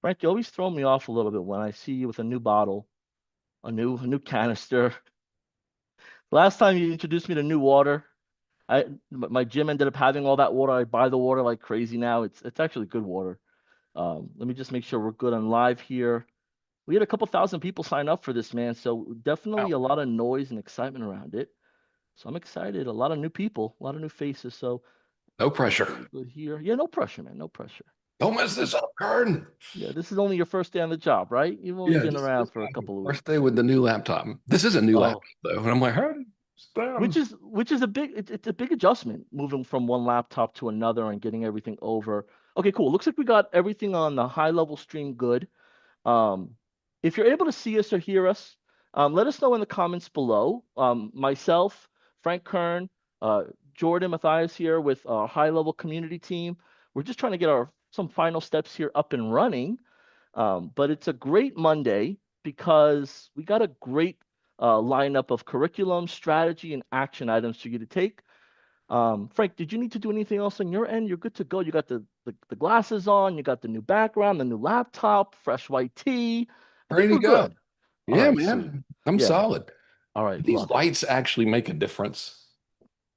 Frank, you always throw me off a little bit when I see you with a new bottle, a new canister. Last time you introduced me to new water, my gym ended up having all that water. I buy the water like crazy now. It's actually good water. Let me just make sure we're good on live here. We had a couple thousand people sign up for this, man. So definitely Wow. a lot of noise and excitement around it. So I'm excited. A lot of new people, a lot of new faces. So No everything pressure. good here. Yeah, no pressure, man. No pressure. Don't mess This this is up, Kern. yeah, this is only your first day on the job, right? You've only Yeah, been just around this for a my couple of first day weeks. with the new laptop. This is a new Oh, laptop though, and I'm like, how did this down? which is a it's a big adjustment moving from one laptop to another and getting everything over. Okay, cool. Looks like we got everything on the high level stream good. Um, if you're able to see us or hear us, let us know in the comments below. Myself, Frank Kern, uh, Jordan Matthias here with our high level community team. We're just trying to get our some final steps here up and running. But it's a great Monday because we got a great lineup of curriculum, strategy, and action items for you to take. Frank, did you need to do anything else on your end? You're good to go. You got the glasses on, you got the new background, the new laptop, fresh white tee. I think Ready to we're go. good. All Yeah, right, sweet. man. I'm Yeah. solid. All right, These love it. lights actually make a difference.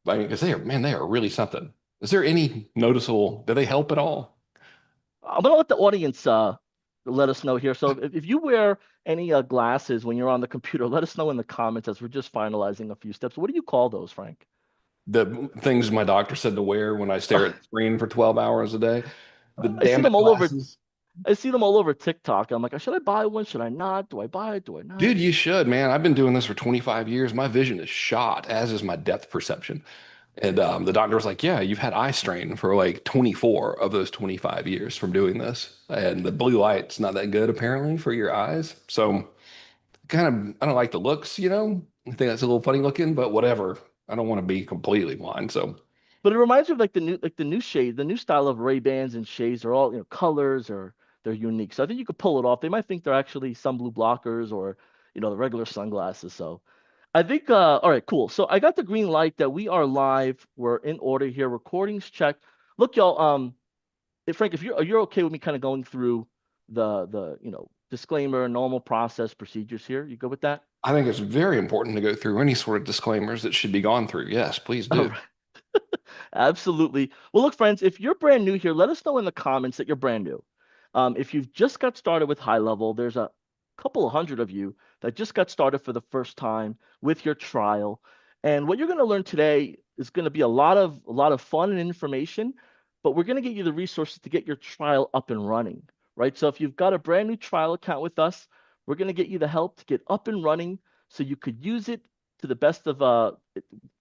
I mean, because they are, man, they are really something. Is there any noticeable, do they help at all? I'm gonna let the audience let us know here. So if you wear any glasses when you're on the computer, let us know in the comments as we're just finalizing a few steps. What do you call those, Frank? The things my doctor said to wear when I stare at the screen for 12 hours a day. The I see damn it them all over. glasses. I see them all over TikTok. I'm like, should I buy one? Should I not? Do I buy it? Do I not? Dude, you should, man. I've been doing this for 25 years. My vision is shot, as is my depth perception. And the doctor was like, yeah, you've had eye strain for like 24 of those 25 years from doing this. And the blue light's not that good, apparently, for your eyes. So, kind of, I don't like the looks, you know? I think that's a little funny looking, but whatever. I don't want to be completely blind. So, But it reminds me of like the new shade, the new style of Ray Bans and shades are all colors or they're unique. So I think you could pull it off. They might think they're actually sun blue blockers or the regular sunglasses. So I think all right, cool. So I got the green light that we are live. We're in order here. Recordings checked. Look, y'all. Frank, if you're okay with me kind of going through the disclaimer, normal process procedures here, you good with that? I think it's very important to go through any sort of disclaimers that should be gone through. Yes, please All do. right. Absolutely. Well, look, friends, if you're brand new here, let us know in the comments that you're brand new. If you've just got started with high level, there's a couple of hundred of you that just got started for the first time with your trial. And what you're going to learn today is going to be a lot of fun and information, but we're going to get you the resources to get your trial up and running, right? So if you've got a brand new trial account with us, we're going to get you the help to get up and running so you could use it to the best of the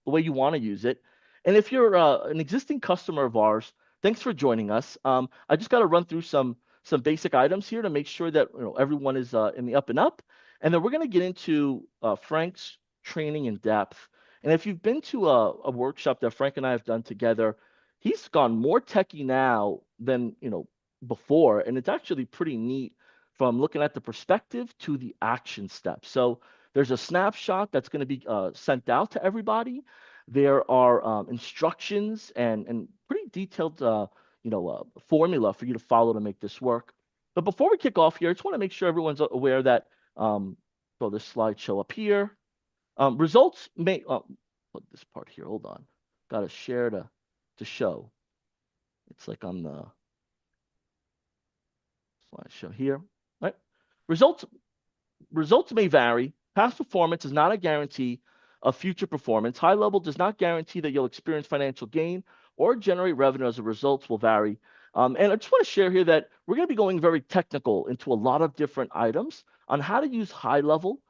way you want to use it. And if you're an existing customer of ours, thanks for joining us. I just got to run through some basic items here to make sure that everyone is in the up and up, and then we're going to get into Frank's training in depth. And if you've been to a workshop that Frank and I have done together, he's gone more techie now than before, and it's actually pretty neat from looking at the perspective to the action steps. So there's a snapshot that's going to be sent out to everybody. There are instructions and pretty detailed formula for you to follow to make this work. But before we kick off here, I just want to make sure everyone's aware that throw this slideshow up here. Results may put this part here. Hold on, got to share to show. It's like on the slideshow here. Right. Results Results may vary. Past performance is not a guarantee of future performance. High level does not guarantee that you'll experience financial gain or generate revenue as the results will vary. And I just want to share here that we're going to be going very technical into a lot of different items on how to use high level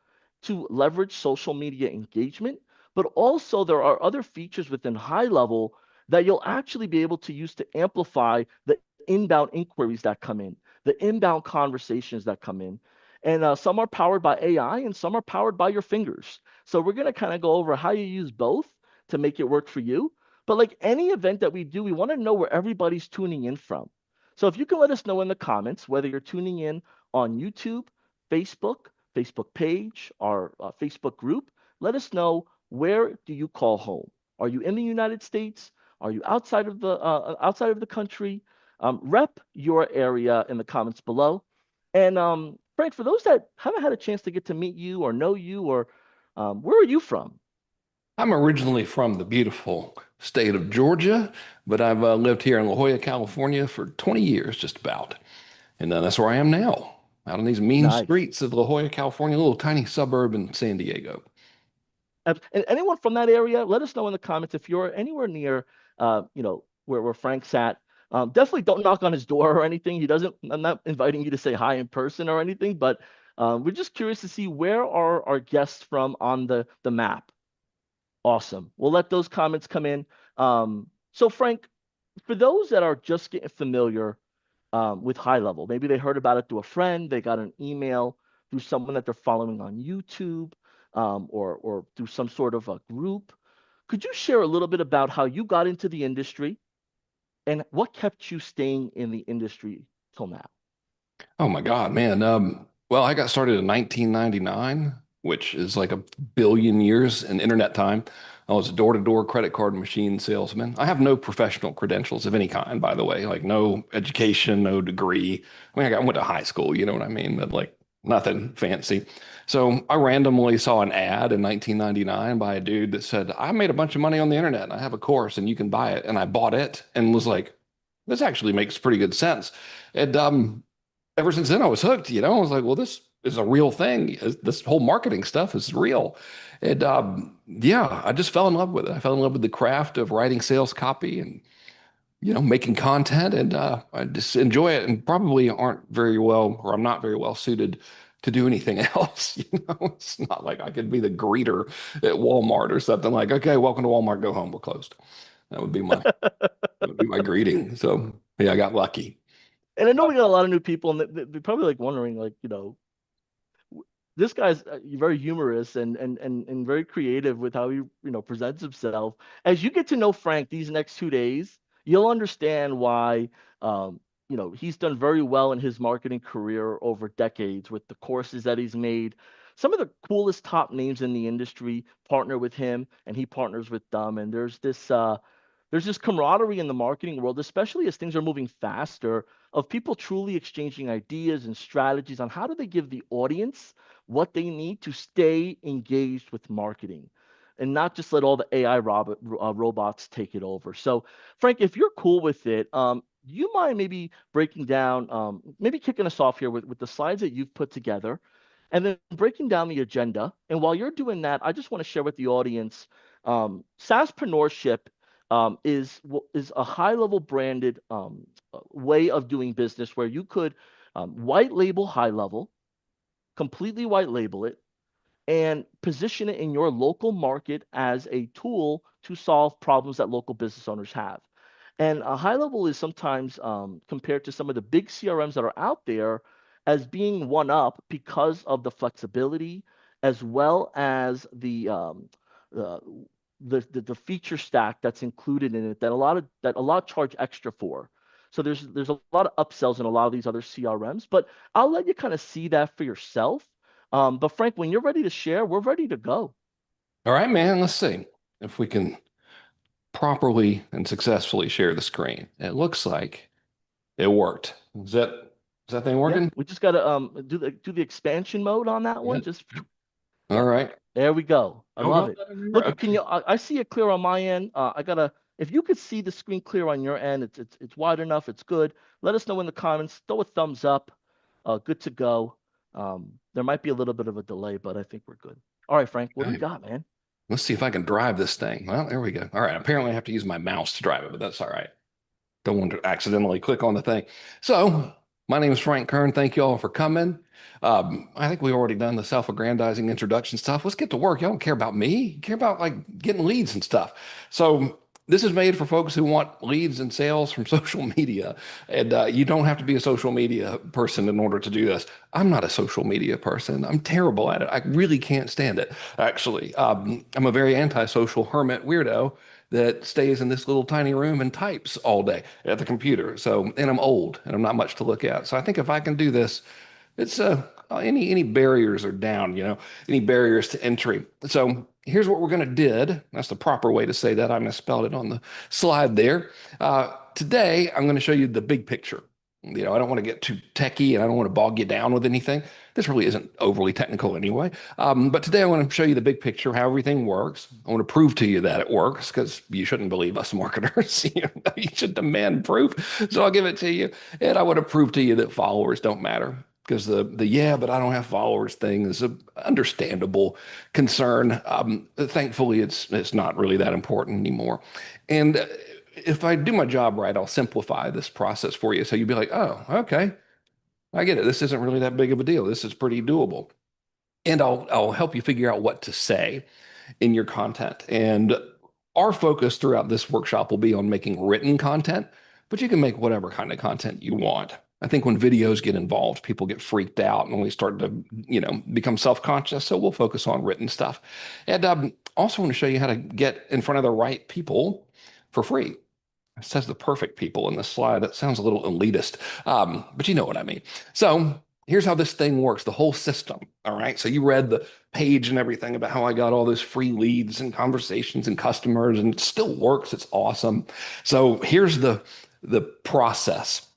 to leverage social media engagement. But also, there are other features within high level that you'll actually be able to use to amplify the inbound inquiries that come in, the inbound conversations that come in. And some are powered by AI and some are powered by your fingers. So we're going to kind of go over how you use both to make it work for you. But like any event that we do, we want to know where everybody's tuning in from. So if you can let us know in the comments whether you're tuning in on YouTube, Facebook, Facebook page, our Facebook group, let us know, where do you call home? Are you in the United States? Are you outside of the country? Rep your area in the comments below. And Frank, for those that haven't had a chance to get to meet you or know you, or where are you from? I'm originally from the beautiful state of Georgia, but I've lived here in La Jolla, California for 20 years, just about. And that's where I am now, out on these mean Nice. streets of La Jolla, California, a little tiny suburb in San Diego. And anyone from that area, let us know in the comments if you're anywhere near, where Frank's at. Definitely don't knock on his door or anything. He doesn't. I'm not inviting you to say hi in person or anything, but we're just curious to see where are our guests from on the map. Awesome. We'll let those comments come in. So Frank, for those that are just getting familiar with high level. Maybe they heard about it through a friend, they got an email through someone that they're following on YouTube, or through some sort of a group. Could you share a little bit about how you got into the industry and what kept you staying in the industry till now? Oh my God, man. Well, I got started in 1999, which is like a billion years in internet time. I was a door-to-door credit card machine salesman. I have no professional credentials of any kind, by the way, like no education, no degree. I went to high school, you know what I mean? But like nothing fancy. So I randomly saw an ad in 1999 by a dude that said, I made a bunch of money on the internet and I have a course and you can buy it. And I bought it and was like, this actually makes pretty good sense. And ever since then I was hooked, you know. I was like, well, this is a real thing. This whole marketing stuff is real. And yeah, I just fell in love with it. I fell in love with the craft of writing sales copy and, making content. And I just enjoy it and probably aren't very well, or I'm not very well suited to do anything else. It's not like I could be the greeter at Walmart or something like, okay, welcome to Walmart, go home, we're closed. That would be my greeting. So yeah, I got lucky. And I know we got a lot of new people, and they're probably like wondering, like, this guy's very humorous and very creative with how he presents himself. As you get to know Frank these next 2 days, you'll understand why he's done very well in his marketing career over decades with the courses that he's made. Some of the coolest top names in the industry partner with him, and he partners with them. And there's this camaraderie in the marketing world, especially as things are moving faster, of people truly exchanging ideas and strategies on how do they give the audience what they need to stay engaged with marketing and not just let all the AI robots take it over. So, Frank, if you're cool with it, do you mind maybe breaking down, maybe kicking us off here with the slides that you've put together and then breaking down the agenda? And while you're doing that, I just want to share with the audience SaaSpreneurship is a high level branded way of doing business where you could white label high level, completely white label it, and position it in your local market as a tool to solve problems that local business owners have. And a high level is sometimes compared to some of the big CRMs that are out there as being one up because of the flexibility as well as uh, the feature stack that's included in it that a lot charge extra for. So there's a lot of upsells in a lot of these other CRMs, but I'll let you kind of see that for yourself. But Frank, when you're ready to share, we're ready to go. All right, man, let's see if we can properly and successfully share the screen. It looks like it worked. Is that thing Yeah, working? we just gotta do the expansion mode on that Yeah. one. Just All yeah, right. there we go. I Oh, love got it. that in there? Look, can Okay. you? I see it clear on my end. I gotta. If you could see the screen clear on your end, it's wide enough. It's good. Let us know in the comments. Throw a thumbs up. Good to go. There might be a little bit of a delay, but I think we're good. All right, Frank, what All do we right. got, man? Let's see if I can drive this thing. Well, there we go. All right. Apparently, I have to use my mouse to drive it, but that's all right. Don't want to accidentally click on the thing. So, my name is Frank Kern. Thank you all for coming. I think we've already done the self-aggrandizing introduction stuff. Let's get to work. Y'all don't care about me. You care about like getting leads and stuff. So, this is made for folks who want leads and sales from social media. And you don't have to be a social media person in order to do this. I'm not a social media person. I'm terrible at it. I really can't stand it, actually. I'm a very antisocial hermit weirdo that stays in this little tiny room and types all day at the computer. So, and I'm old and I'm not much to look at. So I think if I can do this, it's any barriers are down, any barriers to entry. So here's what we're gonna did. That's the proper way to say that. I misspelled it on the slide there. Today I'm going to show you the big picture. I don't want to get too techy and I don't want to bog you down with anything. This really isn't overly technical anyway. But today I want to show you the big picture, how everything works. I want to prove to you that it works because you shouldn't believe us marketers. You should demand proof. So I'll give it to you. And I want to prove to you that followers don't matter because the yeah, but I don't have followers thing is a understandable concern. Thankfully, it's not really that important anymore. And if I do my job right, I'll simplify this process for you. So you'll be like, oh, okay, I get it. This isn't really that big of a deal. This is pretty doable. And I'll help you figure out what to say in your content. And our focus throughout this workshop will be on making written content, but you can make whatever kind of content you want. I think when videos get involved, people get freaked out and we start to, become self-conscious. So we'll focus on written stuff. And also want to show you how to get in front of the right people for free. It says the perfect people in this slide. That sounds a little elitist, but you know what I mean. So here's how this thing works, the whole system. All right. So you read the page and everything about how I got all those free leads and conversations and customers, and it still works. It's awesome. So here's the process.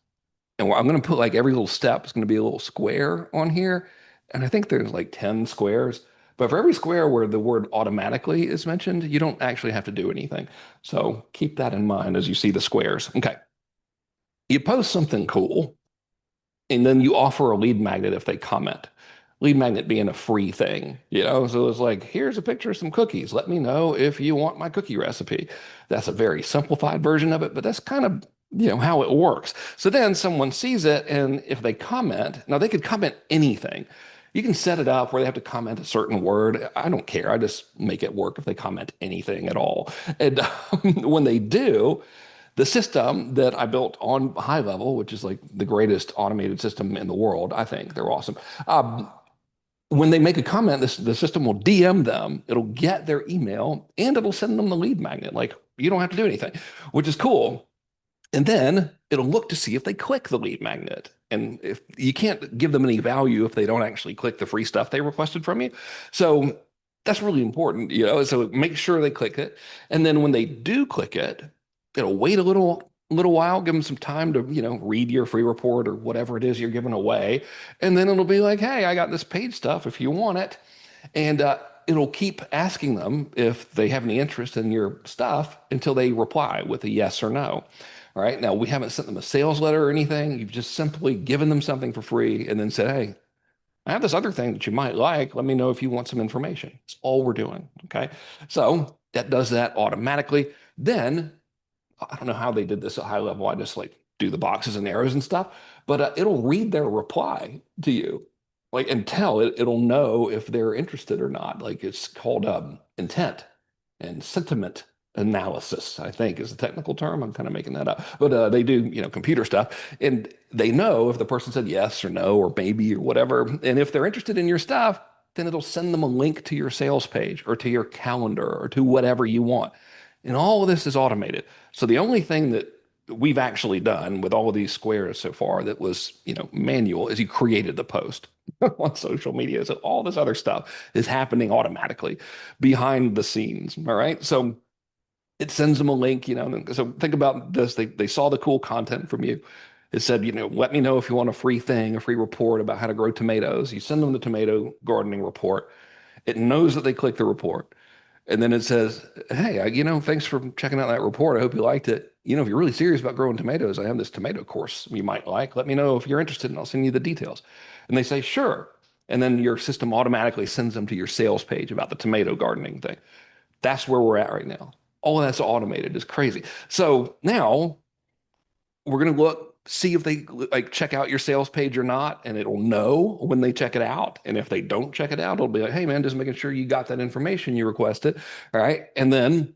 And I'm going to put like every little step is going to be a little square on here. And I think there's like 10 squares. But for every square where the word automatically is mentioned, you don't actually have to do anything. So keep that in mind as you see the squares. Okay. You post something cool, and then you offer a lead magnet if they comment. Lead magnet being a free thing. So it's like, here's a picture of some cookies. Let me know if you want my cookie recipe. That's a very simplified version of it, but that's kind of how it works. So then someone sees it, and if they comment, now they could comment anything. You can set it up where they have to comment a certain word. I don't care. I just make it work if they comment anything at all. And when they do, the system that I built on high level, which is like the greatest automated system in the world, I think they're awesome. When they make a comment, the system will DM them. It'll get their email and it'll send them the lead magnet. Like you don't have to do anything, which is cool. And then it'll look to see if they click the lead magnet. And if you can't give them any value if they don't actually click the free stuff they requested from you. So that's really important. So make sure they click it. And then when they do click it, it'll wait a little while, give them some time to, read your free report or whatever it is you're giving away. And then it'll be like, hey, I got this paid stuff if you want it. And it'll keep asking them if they have any interest in your stuff until they reply with a yes or no. All right. Now, we haven't sent them a sales letter or anything. You've just simply given them something for free and then said, hey, I have this other thing that you might like. Let me know if you want some information. That's all we're doing. Okay. So that does that automatically. Then I don't know how they did this at high level. I just like do the boxes and arrows and stuff, but it'll read their reply to you, like and tell it. It'll know if they're interested or not. Like it's called intent and sentiment analysis, I think is the technical term. I'm kind of making that up, but they do computer stuff, and they know if the person said yes or no or maybe or whatever, and if they're interested in your stuff, then it'll send them a link to your sales page or to your calendar or to whatever you want. And all of this is automated. So the only thing that we've actually done with all of these squares so far that was, manual is you created the post on social media. So all this other stuff is happening automatically behind the scenes. All right. So it sends them a link. So think about this. They saw the cool content from you. It said, let me know if you want a free thing, a free report about how to grow tomatoes. You send them the tomato gardening report. It knows that they clicked the report. And then it says, hey, thanks for checking out that report. I hope you liked it. If you're really serious about growing tomatoes, I have this tomato course you might like. Let me know if you're interested and I'll send you the details. And they say, sure. And then your system automatically sends them to your sales page about the tomato gardening thing. That's where we're at right now. All of that's automated. It's crazy. So now we're going to see if they like check out your sales page or not, and it'll know when they check it out. And if they don't check it out, it'll be like, hey man, just making sure you got that information you requested. All right. And then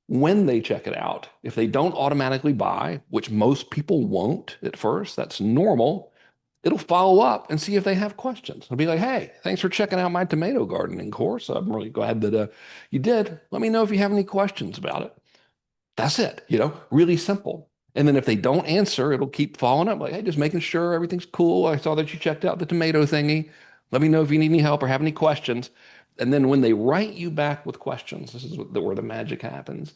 when they check it out, if they don't automatically buy, which most people won't at first, that's normal. It'll follow up and see if they have questions. It'll be like, hey, thanks for checking out my tomato gardening course. I'm really glad that you did. Let me know if you have any questions about it. That's it, really simple. And then if they don't answer, it'll keep following up like, hey, just making sure everything's cool. I saw that you checked out the tomato thingy. Let me know if you need any help or have any questions. And then when they write you back with questions, this is where the magic happens.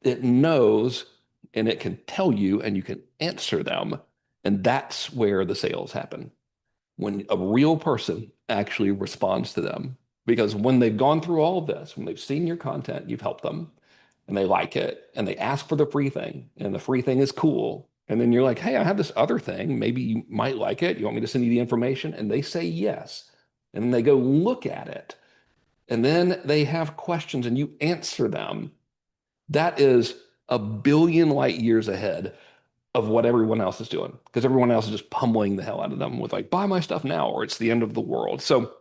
It knows and it can tell you and you can answer them And that's where the sales happen. When a real person actually responds to them. Because when they've gone through all of this, when they've seen your content, you've helped them and they like it and they ask for the free thing and the free thing is cool. And then you're like, hey, I have this other thing. Maybe you might like it. You want me to send you the information? And they say yes. And then they go look at it. And then they have questions and you answer them. That is a billion light years ahead of what everyone else is doing because everyone else is just pummeling the hell out of them with like, buy my stuff now or it's the end of the world. So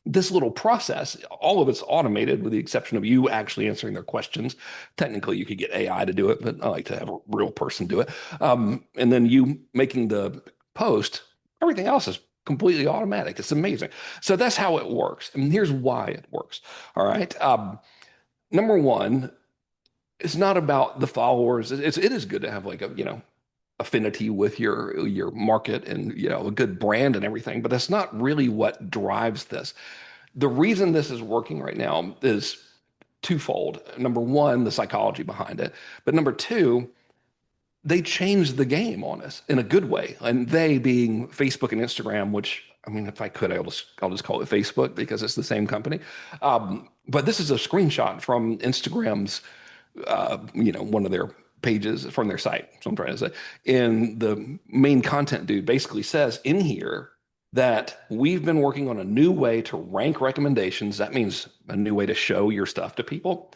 this little process, all of it's automated with the exception of you actually answering their questions. Technically, you could get AI to do it, but I like to have a real person do it. And then you making the post, everything else is completely automatic. It's amazing. So that's how it works. And here's why it works. All right. Number one, it's not about the followers. It is good to have like a, affinity with your market and a good brand and everything, but that's not really what drives this. The reason this is working right now is twofold. Number one, the psychology behind it, but number two, they changed the game on us in a good way. And they being Facebook and Instagram, which I mean, if I could, I'll just call it Facebook because it's the same company. But this is a screenshot from Instagram's one of their pages from their site. So I'm trying to say, and the main content dude basically says in here that we've been working on a new way to rank recommendations. That means a new way to show your stuff to people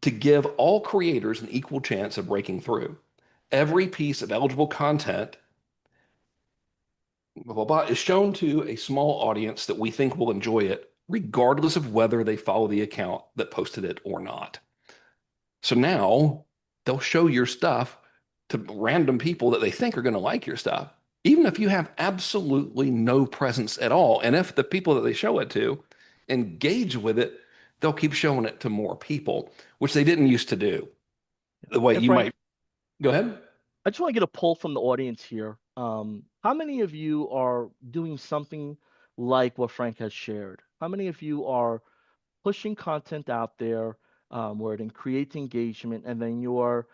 to give all creators an equal chance of breaking through. Every piece of eligible content, blah, blah, blah, is shown to a small audience that we think will enjoy it, regardless of whether they follow the account that posted it or not. So now they'll show your stuff to random people that they think are going to like your stuff, even if you have absolutely no presence at all. And if the people that they show it to engage with it, they'll keep showing it to more people, which they didn't used to do. The way And you Frank, might go ahead. I just want to get a poll from the audience here. How many of you are doing something like what Frank has shared? How many of you are pushing content out there where it creates engagement, and then you're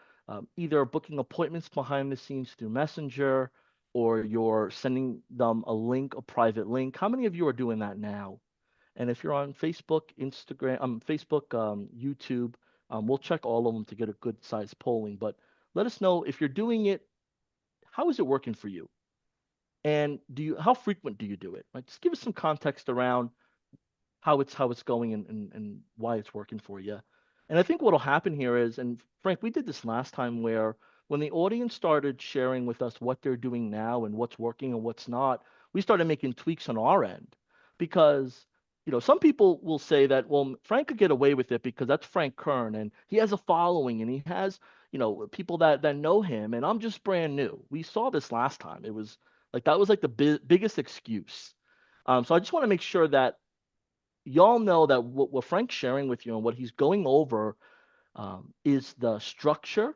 either booking appointments behind the scenes through Messenger, or you're sending them a link, a private link? How many of you are doing that now? And if you're on Facebook, Instagram, Facebook, YouTube, we'll check all of them to get a good size polling. But let us know if you're doing it. How is it working for you? And how frequent do you do it? Like, just give us some context around how it's going, and why it's working for you. And I think what'll happen here is, and Frank, we did this last time where when the audience started sharing with us what they're doing now and what's working and what's not, we started making tweaks on our end because some people will say that, well, Frank could get away with it because that's Frank Kern and he has a following and he has people that know him, and I'm just brand new. We saw this last time. It was like that was like the biggest excuse. So I just want to make sure that y'all know that what Frank's sharing with you and what he's going over is the structure.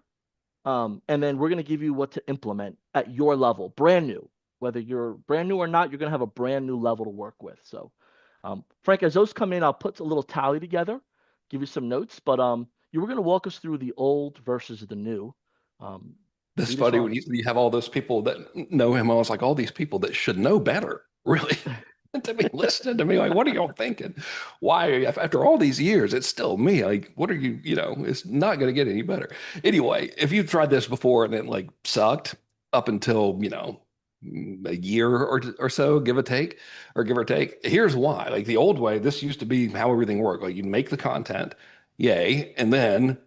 And then we're going to give you what to implement at your level, brand new. Whether you're brand new or not, you're going to have a brand new level to work with. So, Frank, as those come in, I'll put a little tally together, give you some notes. But you were going to walk us through the old versus the new. Um, That's Lead us funny when on. you have all those people that know him. I was like, all these people that should know better, really. To be listening to me, like, what are y'all thinking? Why, after all these years, it's still me? Like, what are you, it's not going to get any better. Anyway, if you've tried this before and it like sucked up until, a year or so, give or take, here's why. Like the old way, this used to be how everything worked. Like you make the content, yay, and then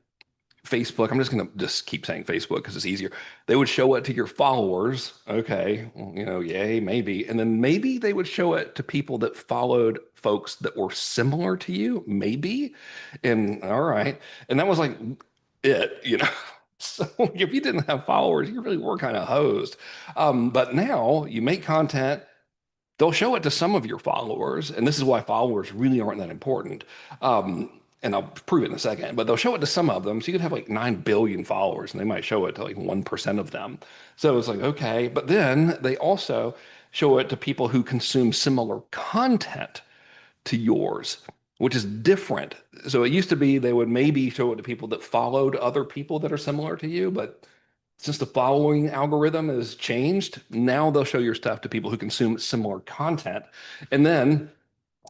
Facebook, I'm just going to just keep saying Facebook because it's easier. They would show it to your followers. Okay, well, yay, maybe. And then maybe they would show it to people that followed folks that were similar to you, maybe. And all right. And that was like it. So if you didn't have followers, you really were kind of hosed. But now you make content, they'll show it to some of your followers, and this is why followers really aren't that important. And I'll prove it in a second, but they'll show it to some of them. So you could have like 9 billion followers, and they might show it to like 1% of them. So it's like, okay. But then they also show it to people who consume similar content to yours, which is different. So it used to be they would maybe show it to people that followed other people that are similar to you, but Since the following algorithm has changed, now they'll show your stuff to people who consume similar content. And then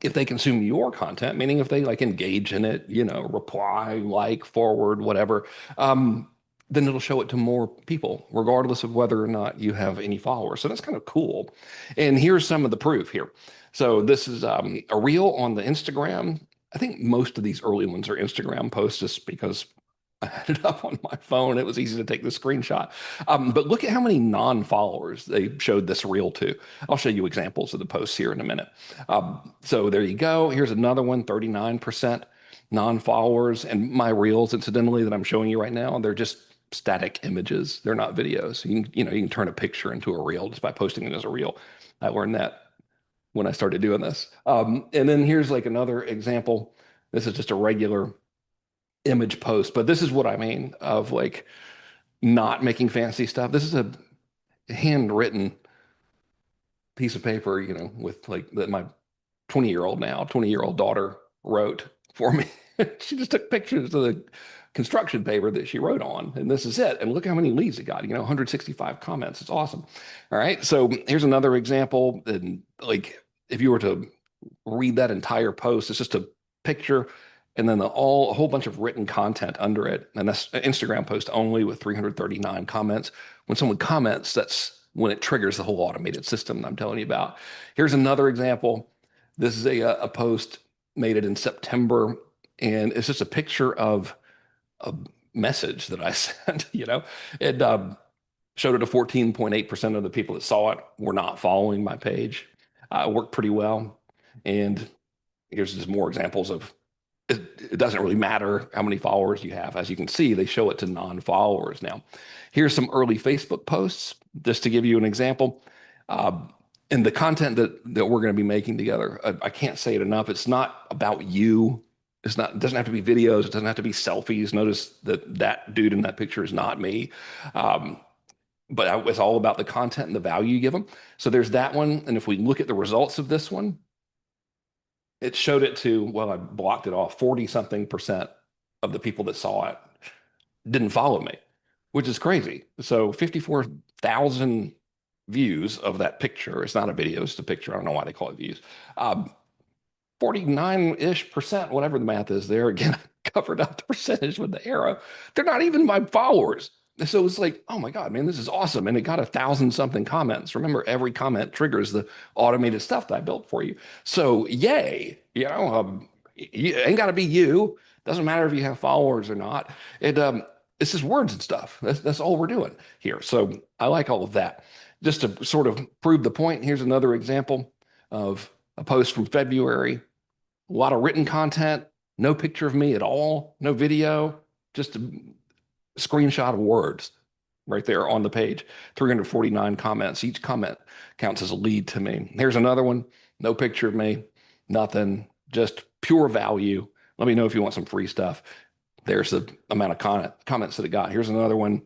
if they consume your content, meaning if they like engage in it, reply, like, forward, whatever, um, then it'll show it to more people, regardless of whether or not you have any followers. So that's kind of cool. And here's some of the proof here. So this is a reel on the Instagram. I think most of these early ones are Instagram posts just because I had it up on my phone. It was easy to take the screenshot. But look at how many non-followers they showed this reel to. I'll show you examples of the posts here in a minute. So there you go. Here's another one, 39% non-followers. And my reels, incidentally, that I'm showing you right now, they're just static images. They're not videos. You can turn a picture into a reel just by posting it as a reel. I learned that when I started doing this. And then here's like another example. This is just a regular image post, but this is what I mean of like not making fancy stuff. This is a handwritten piece of paper, with like that my 20-year-old daughter wrote for me. She just took pictures of the construction paper that she wrote on, and this is it. And look how many leads it got, 165 comments. It's awesome. All right. So here's another example. And like if you were to read that entire post, it's just a picture and then a whole bunch of written content under it. And that's an Instagram post only with 339 comments. When someone comments, that's when it triggers the whole automated system that I'm telling you about. Here's another example. This is a post made it in September, and it's just a picture of a message that I sent. It showed it to 14.8% of the people that saw it were not following my page. It worked pretty well. And here's just more examples of it doesn't really matter how many followers you have. As you can see, they show it to non-followers now. Here's some early Facebook posts, just to give you an example. Uh, and the content that we're going to be making together, I can't say it enough. It's not about you. It doesn't have to be videos. It doesn't have to be selfies. Notice that dude in that picture is not me. Um, but it's all about the content and the value you give them. So there's that one. And if we look at the results of this one, it showed it to, well, I blocked it off, 40 something percent of the people that saw it didn't follow me, which is crazy. So 54,000 views of that picture. It's not a video, it's a picture. I don't know why they call it views. 49-ish%, whatever the math is there. Again, I covered up the percentage with the arrow. They're not even my followers. So it's like, oh my God, man, this is awesome. And it got 1,000 something comments. Remember, every comment triggers the automated stuff that I built for you. So yay, you ain't got to be you. Doesn't matter if you have followers or not. It's just words and stuff. That's all we're doing here. So I like all of that. Just to sort of prove the point, here's another example of a post from February. A lot of written content, no picture of me at all, no video, just a screenshot of words right there on the page. 349 comments. Each comment counts as a lead to me. Here's another one. No picture of me, nothing, just pure value. Let me know if you want some free stuff. There's the amount of comments that it got. Here's another one.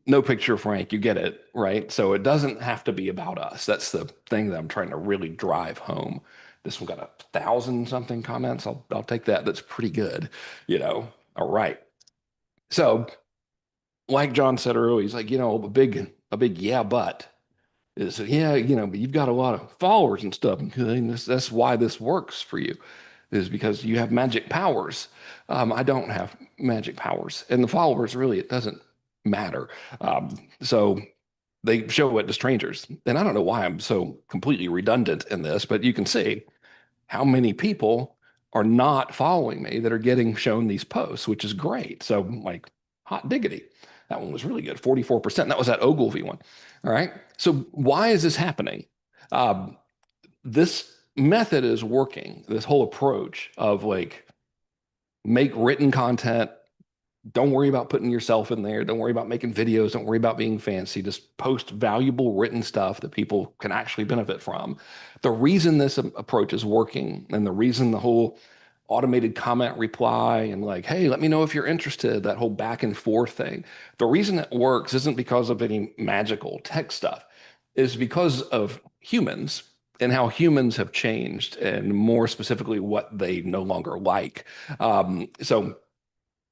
No picture, Frank. You get it, right? So it doesn't have to be about us. That's the thing that I'm trying to really drive home. This one got 1,000 something comments. I'll take that. That's pretty good. All right. So, like John said earlier, he's like, a big yeah, but is yeah, but you've got a lot of followers and stuff. And that's why this works for you, is because you have magic powers. I don't have magic powers, and the followers really it doesn't matter. So they show it to strangers, and I don't know why I'm so completely redundant in this, but you can see how many people are not following me that are getting shown these posts, which is great. So, like, hot diggity. That one was really good, 44%. That was that Ogilvy one. All right. So, why is this happening? This method is working, this whole approach of like make written content. Don't worry about putting yourself in there. Don't worry about making videos. Don't worry about being fancy. Just post valuable written stuff that people can actually benefit from. The reason this approach is working and the reason the whole automated comment reply and like, hey, let me know if you're interested, that whole back and forth thing. The reason it works isn't because of any magical tech stuff, is because of humans and how humans have changed and more specifically what they no longer like. So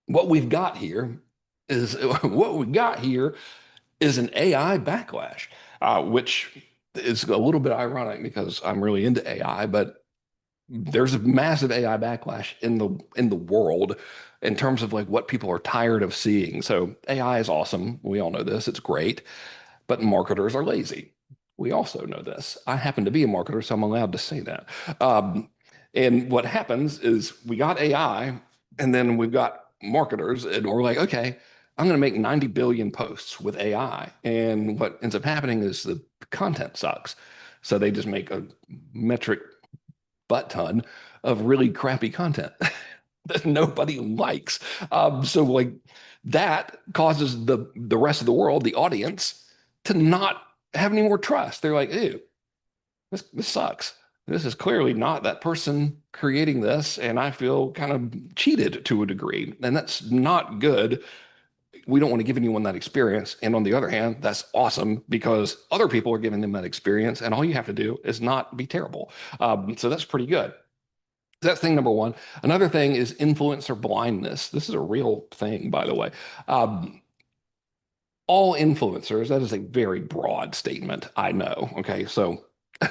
what we've got here is what we got here is an AI backlash, which is a little bit ironic because I'm really into AI, but there's a massive AI backlash in the world in terms of like what people are tired of seeing. So AI is awesome. We all know this. It's great, but marketers are lazy. We also know this. I happen to be a marketer, so I'm allowed to say that. Um, and what happens is we got AI, and then we've got marketers, and we're like, okay, I'm going to make 90 billion posts with AI. And what ends up happening is the content sucks. So they just make a metric butt ton of really crappy content that nobody likes. So like that causes the rest of the world, the audience, to not have any more trust. They're like, ew, this sucks. This is clearly not that person creating this, and I feel kind of cheated to a degree, and that's not good. We don't want to give anyone that experience. And on the other hand, that's awesome because other people are giving them that experience, and all you have to do is not be terrible. So that's pretty good. That's thing number one. Another thing is influencer blindness. This is a real thing, by the way. Um, all influencers, that is a very broad statement. I know. Okay. So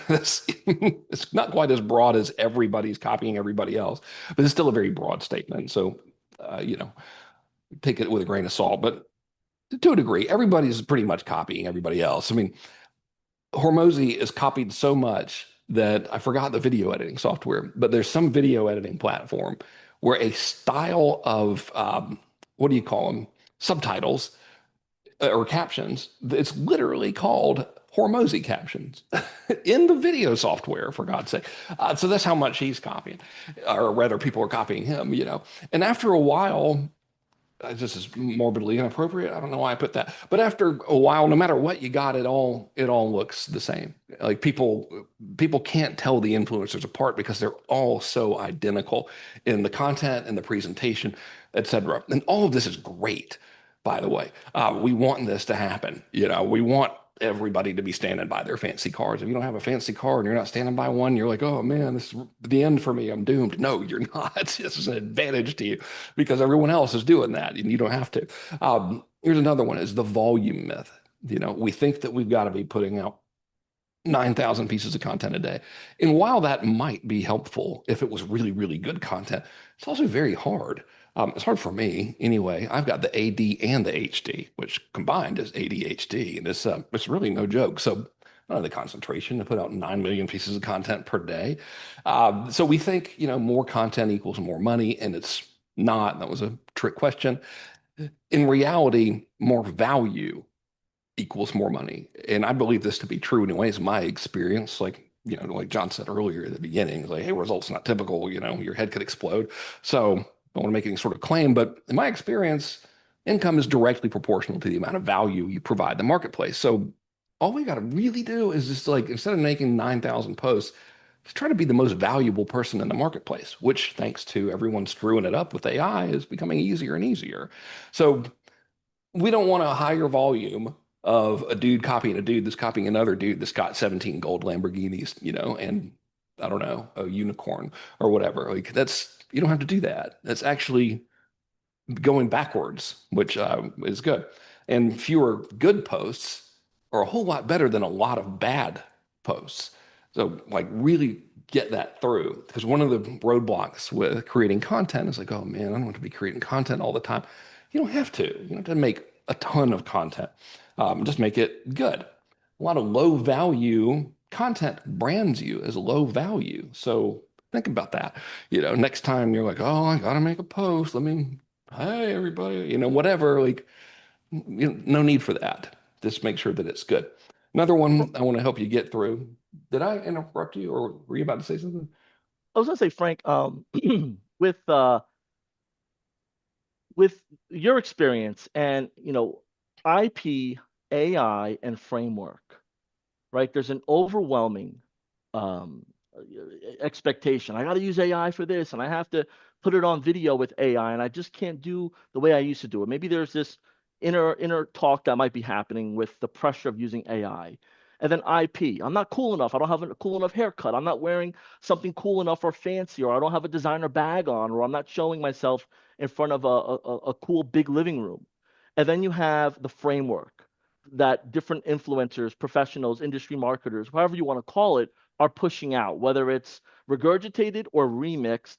this, it's not quite as broad as everybody's copying everybody else, but it's still a very broad statement. So, you know, take it with a grain of salt. But to a degree, everybody's pretty much copying everybody else. I mean, Hormozy is copied so much that I forgot the video editing software, but there's some video editing platform where a style of what do you call them? Subtitles or captions. It's literally called Hormozy captions in the video software, for God's sake. So that's how much he's copying, or rather, people are copying him. And after a while, this is morbidly inappropriate. I don't know why I put that. But after a while, no matter what you got, it all looks the same. Like people can't tell the influencers apart because they're all so identical in the content and the presentation, etc. And all of this is great, by the way. We want this to happen. We want everybody to be standing by their fancy cars. If you don't have a fancy car and you're not standing by one, you're like, oh man, this is the end for me. I'm doomed. No, you're not. This is an advantage to you because everyone else is doing that and you don't have to. Here's another one is the volume myth. We think that we've got to be putting out 9,000 pieces of content a day. And while that might be helpful if it was really, really good content, it's also very hard. It's hard for me anyway. I've got the AD and the HD, which combined is ADHD, and it's really no joke. So I don't have the concentration to put out 9 million pieces of content per day. So we think, more content equals more money, and it's not. That was a trick question. In reality, more value equals more money. And I believe this to be true anyways, my experience, like John said earlier at the beginning, like, hey, results not typical, your head could explode. So I don't want to make any sort of claim, but in my experience, income is directly proportional to the amount of value you provide the marketplace. So all we got to really do is just like, instead of making 9,000 posts, just try to be the most valuable person in the marketplace, which thanks to everyone screwing it up with AI is becoming easier and easier. So we don't want a higher volume of a dude copying a dude that's copying another dude that's got 17 gold Lamborghinis, and I don't know, a unicorn or whatever. Like you don't have to do that. That's actually going backwards, which is good. And fewer good posts are a whole lot better than a lot of bad posts. So, like, really get that through because one of the roadblocks with creating content is like, oh man, I don't want to be creating content all the time. You don't have to. You don't have to make a ton of content. Just make it good. A lot of low value content brands you as low value. So think about that. Next time you're like, oh, I gotta make a post. Hey, everybody, whatever. Like, no need for that. Just make sure that it's good. Another Fr- one I want to help you get through. Did I interrupt you or were you about to say something? I was gonna say, Frank, with uh, with your experience and IP, AI, and framework, right? There's an overwhelming um, expectation. I got to use AI for this, and I have to put it on video with AI, and I just can't do the way I used to do it. Maybe there's this inner talk that might be happening with the pressure of using AI. And then IP. I'm not cool enough. I don't have a cool enough haircut. I'm not wearing something cool enough or fancy, or I don't have a designer bag on, or I'm not showing myself in front of a cool big living room. And then you have the framework that different influencers, professionals, industry marketers, however you want to call it, are pushing out, whether it's regurgitated or remixed.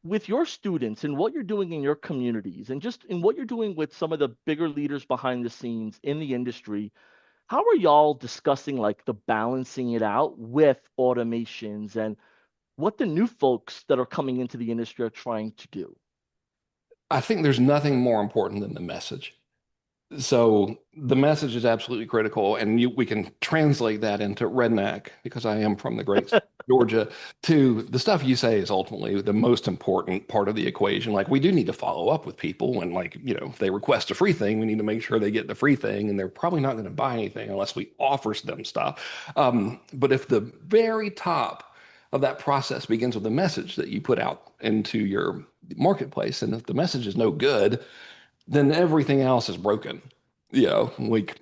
With your students and what you're doing in your communities and just in what you're doing with some of the bigger leaders behind the scenes in the industry, how are y'all discussing like the balancing it out with automations and what the new folks that are coming into the industry are trying to do? I think there's nothing more important than the message. So the message is absolutely critical, and we can translate that into redneck because I am from the great state of Georgia. To the stuff you say is ultimately the most important part of the equation. Like we do need to follow up with people, and like if they request a free thing, we need to make sure they get the free thing, and they're probably not going to buy anything unless we offer them stuff. But if the very top of that process begins with a message that you put out into your marketplace, and if the message is no good, then everything else is broken. Like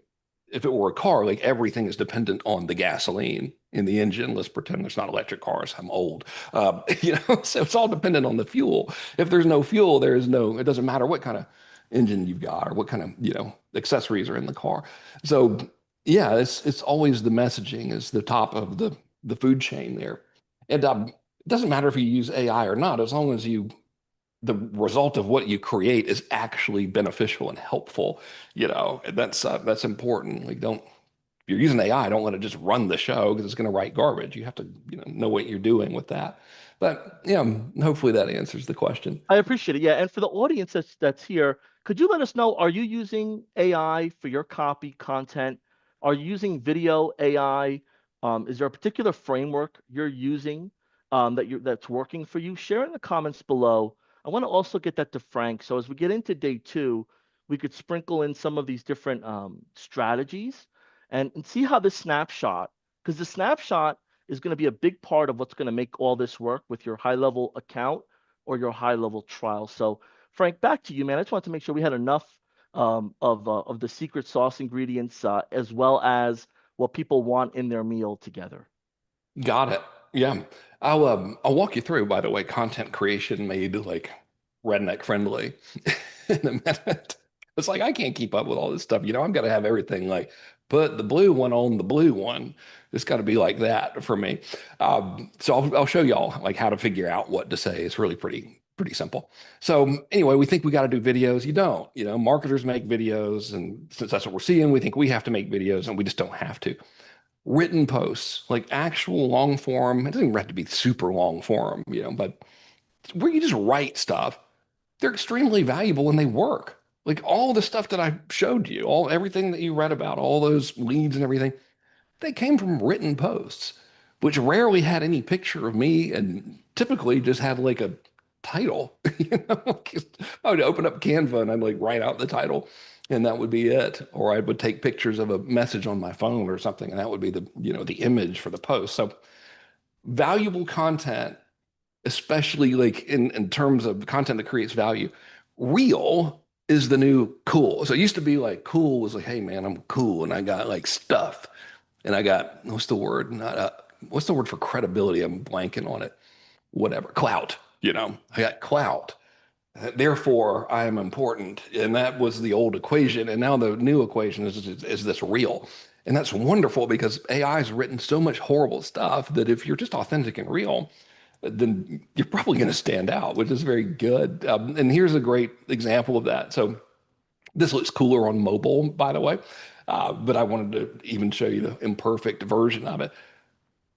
if it were a car, like everything is dependent on the gasoline in the engine. Let's pretend there's not electric cars. I'm old. So it's all dependent on the fuel. If there's no fuel, there is no, it doesn't matter what kind of engine you've got or what kind of, accessories are in the car. So yeah, it's always the messaging is the top of the food chain there. And it doesn't matter if you use AI or not, as long as the result of what you create is actually beneficial and helpful, and that's important. Like don't if you're using AI, don't let it just run the show because it's going to write garbage. You have to, know what you're doing with that. But yeah, hopefully that answers the question. I appreciate it. Yeah, and for the audience that's here, could you let us know, are you using AI for your copy content? Are you using video AI? Is there a particular framework you're using that's working for you? Share in the comments below. I want to also get that to Frank. So as we get into day two, we could sprinkle in some of these different strategies and see how this snapshot, because the snapshot is going to be a big part of what's going to make all this work with your high level account or your high level trial. So, Frank, back to you, man. I just wanted to make sure we had enough of the secret sauce ingredients as well as what people want in their meal together. Got it. Yeah. I'll walk you through, by the way, content creation made like redneck friendly in a minute. It's like I can't keep up with all this stuff. I've got to have everything like put the blue one on the blue one. It's got to be like that for me. So I'll show y'all like how to figure out what to say. It's really pretty simple. So anyway, we think we got to do videos. You don't. Marketers make videos, and since that's what we're seeing, we think we have to make videos, and we just don't have to. Written posts, like actual long form. It doesn't have to be super long form, but where you just write stuff, they're extremely valuable and they work. Like all the stuff that I showed you, everything that you read about, all those leads and everything, they came from written posts, which rarely had any picture of me and typically just had like a title. I would open up Canva and I'd like write out the title and that would be it. Or I would take pictures of a message on my phone or something, and that would be the image for the post. So valuable content, especially like in terms of content that creates value, real is the new cool. So it used to be like cool was like, hey man, I'm cool and I got like stuff and I got what's the word? Not what's the word for credibility? I'm blanking on it. Whatever, clout. I got clout. Therefore, I am important, and that was the old equation. And now the new equation is this real, and that's wonderful because AI has written so much horrible stuff that if you're just authentic and real, then you're probably going to stand out, which is very good. And here's a great example of that. So this looks cooler on mobile, by the way, but I wanted to even show you the imperfect version of it.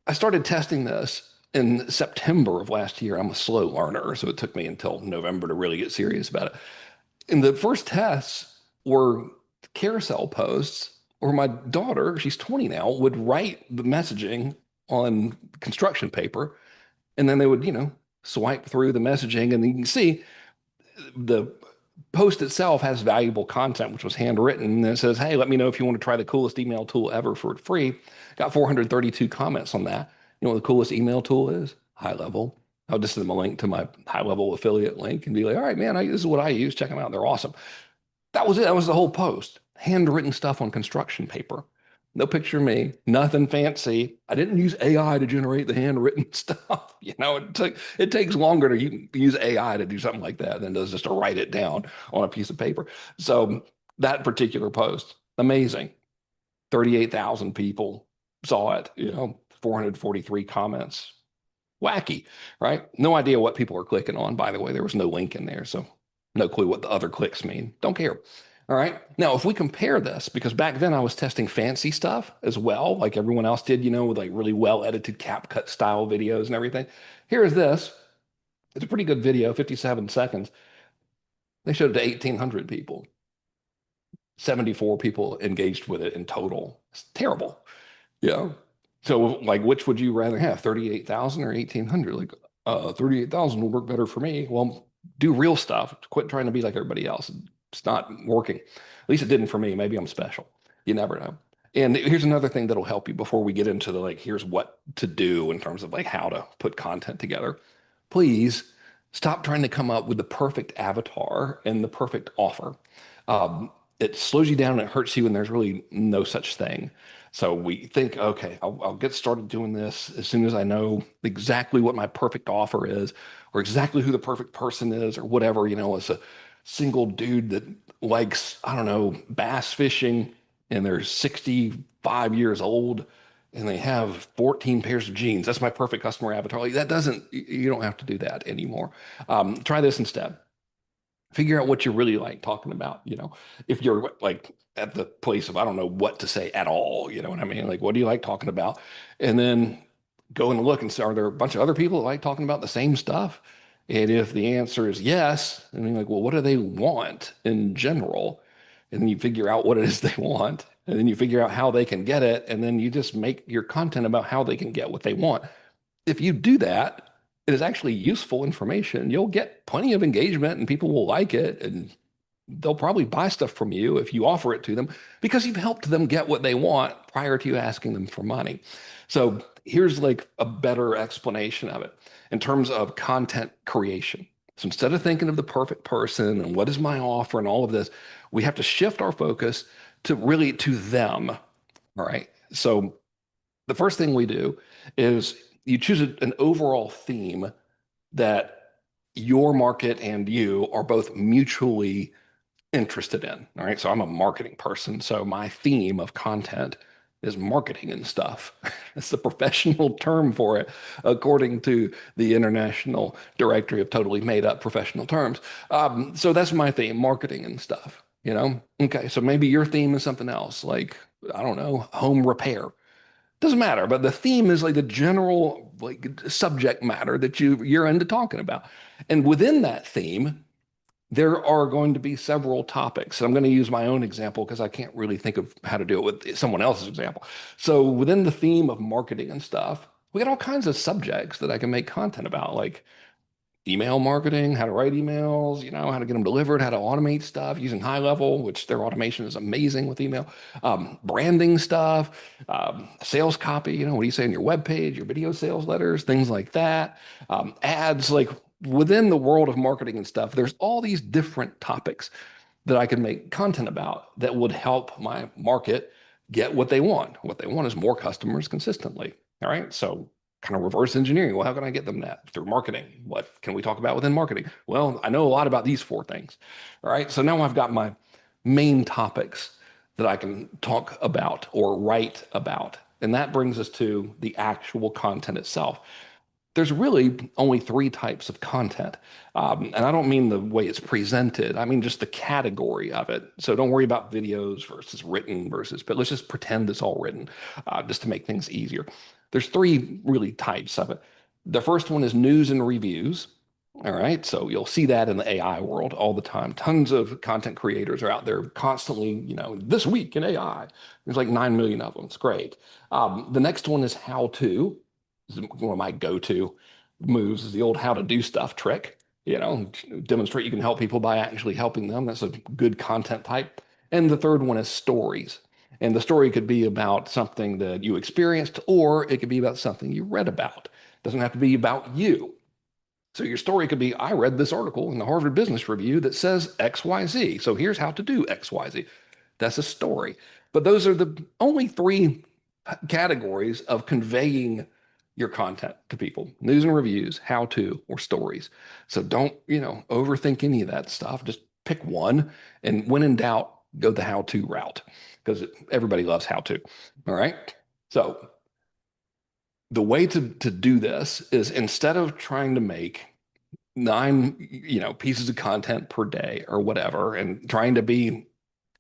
I started testing this in September of last year. I'm a slow learner, so it took me until November to really get serious about it. And the first tests were carousel posts where my daughter, she's 20 now, would write the messaging on construction paper, and then they would, swipe through the messaging, and you can see the post itself has valuable content, which was handwritten. And it says, hey, let me know if you want to try the coolest email tool ever for free. Got 432 comments on that. You know what the coolest email tool is? High level. I'll just send them a link to my high level affiliate link and be like, all right, man, this is what I use. Check them out. They're awesome. That was it. That was the whole post. Handwritten stuff on construction paper. No picture of me, nothing fancy. I didn't use AI to generate the handwritten stuff. It takes longer to use AI to do something like that than it does just to write it down on a piece of paper. So that particular post. Amazing. 38,000 people saw it, 443 comments. Wacky, right? No idea what people are clicking on, by the way. There was no link in there, so no clue what the other clicks mean. Don't care. All right. Now, if we compare this, because back then I was testing fancy stuff as well, like everyone else did, with like really well edited CapCut style videos and everything. Here is this. It's a pretty good video, 57 seconds. They showed it to 1,800 people. 74 people engaged with it in total. It's terrible. Yeah. So, like, which would you rather have, 38,000 or 1,800? Like, 38,000 will work better for me. Well, do real stuff. Quit trying to be like everybody else. It's not working. At least it didn't for me. Maybe I'm special. You never know. And here's another thing that'll help you before we get into the like, here's what to do in terms of like how to put content together. Please stop trying to come up with the perfect avatar and the perfect offer. Um, it slows you down and it hurts you, and there's really no such thing. So we think, okay, I'll get started doing this as soon as I know exactly what my perfect offer is, or exactly who the perfect person is, or whatever. It's a single dude that likes, I don't know, bass fishing, and they're 65 years old, and they have 14 pairs of jeans. That's my perfect customer avatar. Like, that doesn't, you don't have to do that anymore. Try this instead. Figure out what you really like talking about. If you're like at the place of I don't know what to say at all, you know what I mean? Like, what do you like talking about? And then go and look and say, are there a bunch of other people that like talking about the same stuff? And if the answer is yes, and you're like, well, what do they want in general? And then you figure out what it is they want, and then you figure out how they can get it, and then you just make your content about how they can get what they want. If you do that, it is actually useful information. You'll get plenty of engagement and people will like it, and they'll probably buy stuff from you if you offer it to them because you've helped them get what they want prior to you asking them for money. So here's like a better explanation of it in terms of content creation. So instead of thinking of the perfect person and what is my offer and all of this, we have to shift our focus to really to them. All right. So the first thing we do is you choose an overall theme that your market and you are both mutually interested in. All right. So I'm a marketing person. So my theme of content is marketing and stuff. It's the professional term for it, according to the International Directory of Totally Made Up Professional Terms. So that's my theme, marketing and stuff. Okay. So maybe your theme is something else, like, I don't know, home repair. Doesn't matter, but the theme is like the general like subject matter that you're into talking about. And within that theme, there are going to be several topics. I'm going to use my own example because I can't really think of how to do it with someone else's example. So within the theme of marketing and stuff, we got all kinds of subjects that I can make content about, like email marketing, how to write emails, how to get them delivered, how to automate stuff using high level, which their automation is amazing with email, branding stuff, sales copy, what do you say on your web page, your video sales letters, things like that, ads, like within the world of marketing and stuff, there's all these different topics that I can make content about that would help my market get what they want. What they want is more customers consistently. All right. So kind of reverse engineering. Well, how can I get them that? Through marketing. What can we talk about within marketing? Well, I know a lot about these four things. All right. So now I've got my main topics that I can talk about or write about. And that brings us to the actual content itself. There's really only three types of content. And I don't mean the way it's presented. I mean just the category of it. So don't worry about videos versus written versus, but let's just pretend it's all written, just to make things easier. There's three really types of it. The first one is news and reviews. All right. So you'll see that in the AI world all the time. Tons of content creators are out there constantly, this week in AI. There's like 9 million of them. It's great. The next one is how to. This is one of my go-to moves is the old how to do stuff trick. Demonstrate you can help people by actually helping them. That's a good content type. And the third one is stories. And the story could be about something that you experienced, or it could be about something you read about. It doesn't have to be about you. So your story could be, I read this article in the Harvard Business Review that says XYZ. So here's how to do XYZ. That's a story. But those are the only three categories of conveying your content to people: news and reviews, how to, or stories. So don't, overthink any of that stuff. Just pick one. And when in doubt, go the how-to route because everybody loves how-to. All right. So the way to do this is instead of trying to make nine, pieces of content per day or whatever, and trying to be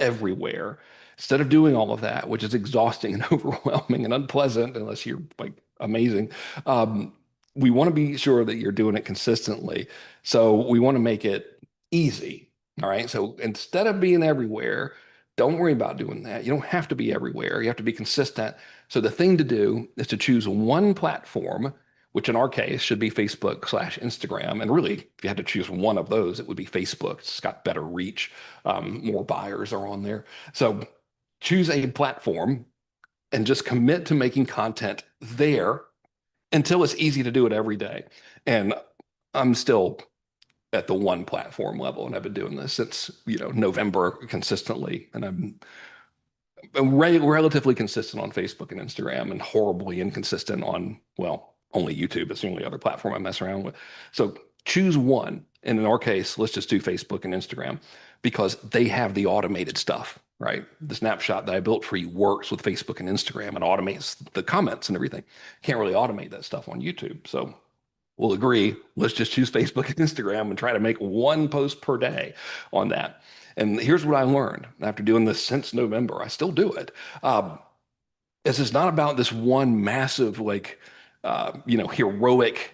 everywhere, instead of doing all of that, which is exhausting and overwhelming and unpleasant unless you're like amazing, um, we want to be sure that you're doing it consistently. So we want to make it easy. All right. So instead of being everywhere, don't worry about doing that. You don't have to be everywhere. You have to be consistent. So the thing to do is to choose one platform, which in our case should be Facebook/Instagram. And really, if you had to choose one of those, it would be Facebook. It's got better reach. More buyers are on there. So choose a platform and just commit to making content there until it's easy to do it every day. And I'm still at the one platform level, and I've been doing this since, November consistently. And I'm relatively consistent on Facebook and Instagram and horribly inconsistent on, well, only YouTube. It's the only other platform I mess around with. So choose one. And in our case, let's just do Facebook and Instagram because they have the automated stuff, right? The snapshot that I built for you works with Facebook and Instagram and automates the comments and everything. Can't really automate that stuff on YouTube. So we'll agree. Let's just choose Facebook and Instagram and try to make one post per day on that. And here's what I learned after doing this since November. I still do it. This is not about this one massive, like, heroic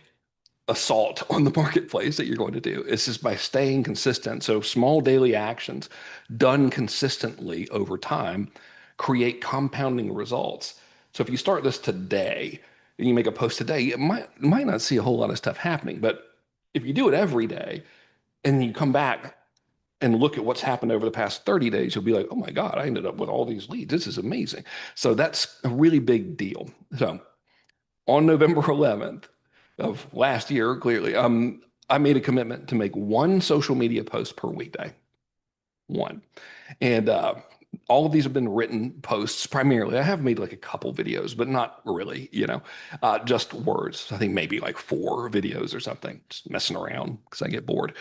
assault on the marketplace that you're going to do. It's just by staying consistent. So small daily actions done consistently over time create compounding results. So if you start this today and you make a post today, you might not see a whole lot of stuff happening. But if you do it every day and you come back and look at what's happened over the past 30 days, you'll be like, oh my God, I ended up with all these leads. This is amazing. So that's a really big deal. So on November 11th of last year, clearly, I made a commitment to make one social media post per weekday. One. And all of these have been written posts primarily. I have made like a couple videos, but not really, just words. I think maybe like 4 videos or something, just messing around because I get bored.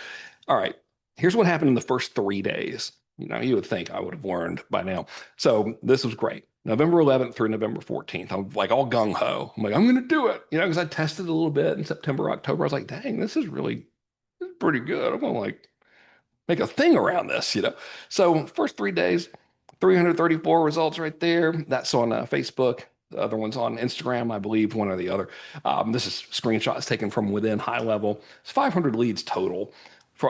All right. Here's what happened in the first 3 days. You would think I would have learned by now. So this was great. November 11th through November 14th. I'm like all gung ho. I'm like, I'm going to do it, because I tested a little bit in September, October. I was like, dang, this is pretty good. I'm going to like make a thing around this. So first 3 days, 334 results right there. That's on Facebook. The other one's on Instagram, I believe, one or the other. This is screenshots taken from within high level. It's 500 leads total,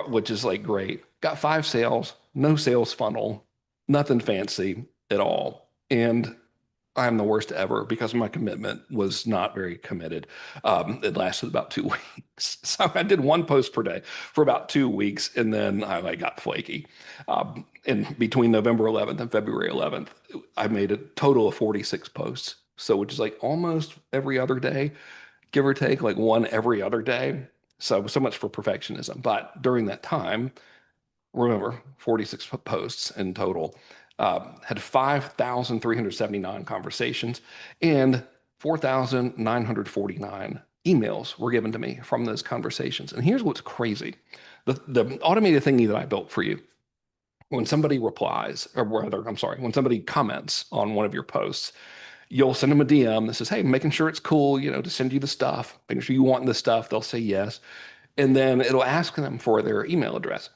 which is like great. Got 5 sales, no sales funnel, nothing fancy at all. And I'm the worst ever because my commitment was not very committed. It lasted about 2 weeks. So I did one post per day for about 2 weeks, and then I like got flaky. And between November 11th and February 11th, I made a total of 46 posts. So which is like almost every other day, give or take, like one every other day. So much for perfectionism. But during that time, remember 46 posts in total, had 5,379 conversations, and 4,949 emails were given to me from those conversations. And here's what's crazy. The automated thingy that I built for you, when somebody replies, or rather, I'm sorry, when somebody comments on one of your posts, you'll send them a DM that says, hey, making sure it's cool, to send you the stuff, making sure you want the stuff. They'll say yes. And then it'll ask them for their email address.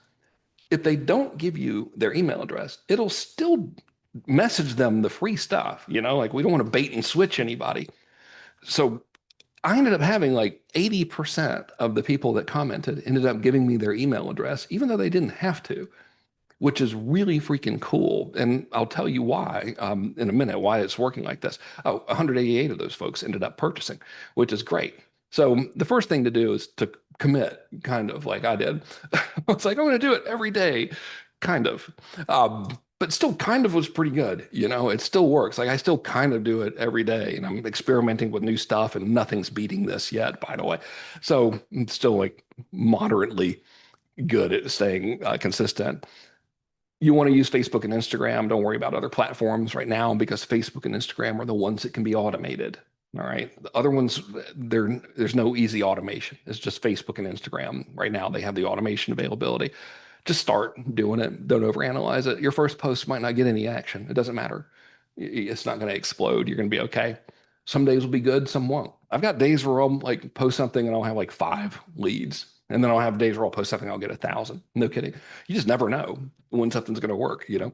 If they don't give you their email address, it'll still message them the free stuff, like we don't want to bait and switch anybody. So I ended up having like 80% of the people that commented ended up giving me their email address, even though they didn't have to, which is really freaking cool. And I'll tell you why in a minute, why it's working like this. Oh, 188 of those folks ended up purchasing, which is great. So the first thing to do is to commit, kind of like I did. It's like, I'm going to do it every day, kind of. But still kind of was pretty good. It still works. Like I still kind of do it every day and I'm experimenting with new stuff and nothing's beating this yet, by the way. So I'm still like moderately good at staying consistent. You want to use Facebook and Instagram. Don't worry about other platforms right now because Facebook and Instagram are the ones that can be automated. All right. The other ones, there's no easy automation. It's just Facebook and Instagram. Right now, they have the automation availability. Just start doing it. Don't overanalyze it. Your first post might not get any action. It doesn't matter. It's not going to explode. You're going to be okay. Some days will be good, some won't. I've got days where I'll like post something and I'll have like 5 leads. And then I'll have days where I'll post something, I'll get 1,000. No kidding. You just never know when something's going to work, you know?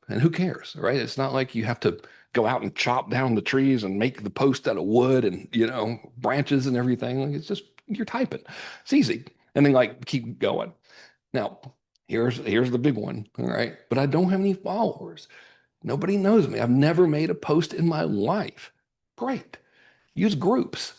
And who cares, right? It's not like you have to go out and chop down the trees and make the post out of wood and, branches and everything. Like it's just, you're typing. It's easy. And then like keep going. Now, here's the big one, all right? But I don't have any followers. Nobody knows me. I've never made a post in my life. Great. Use groups.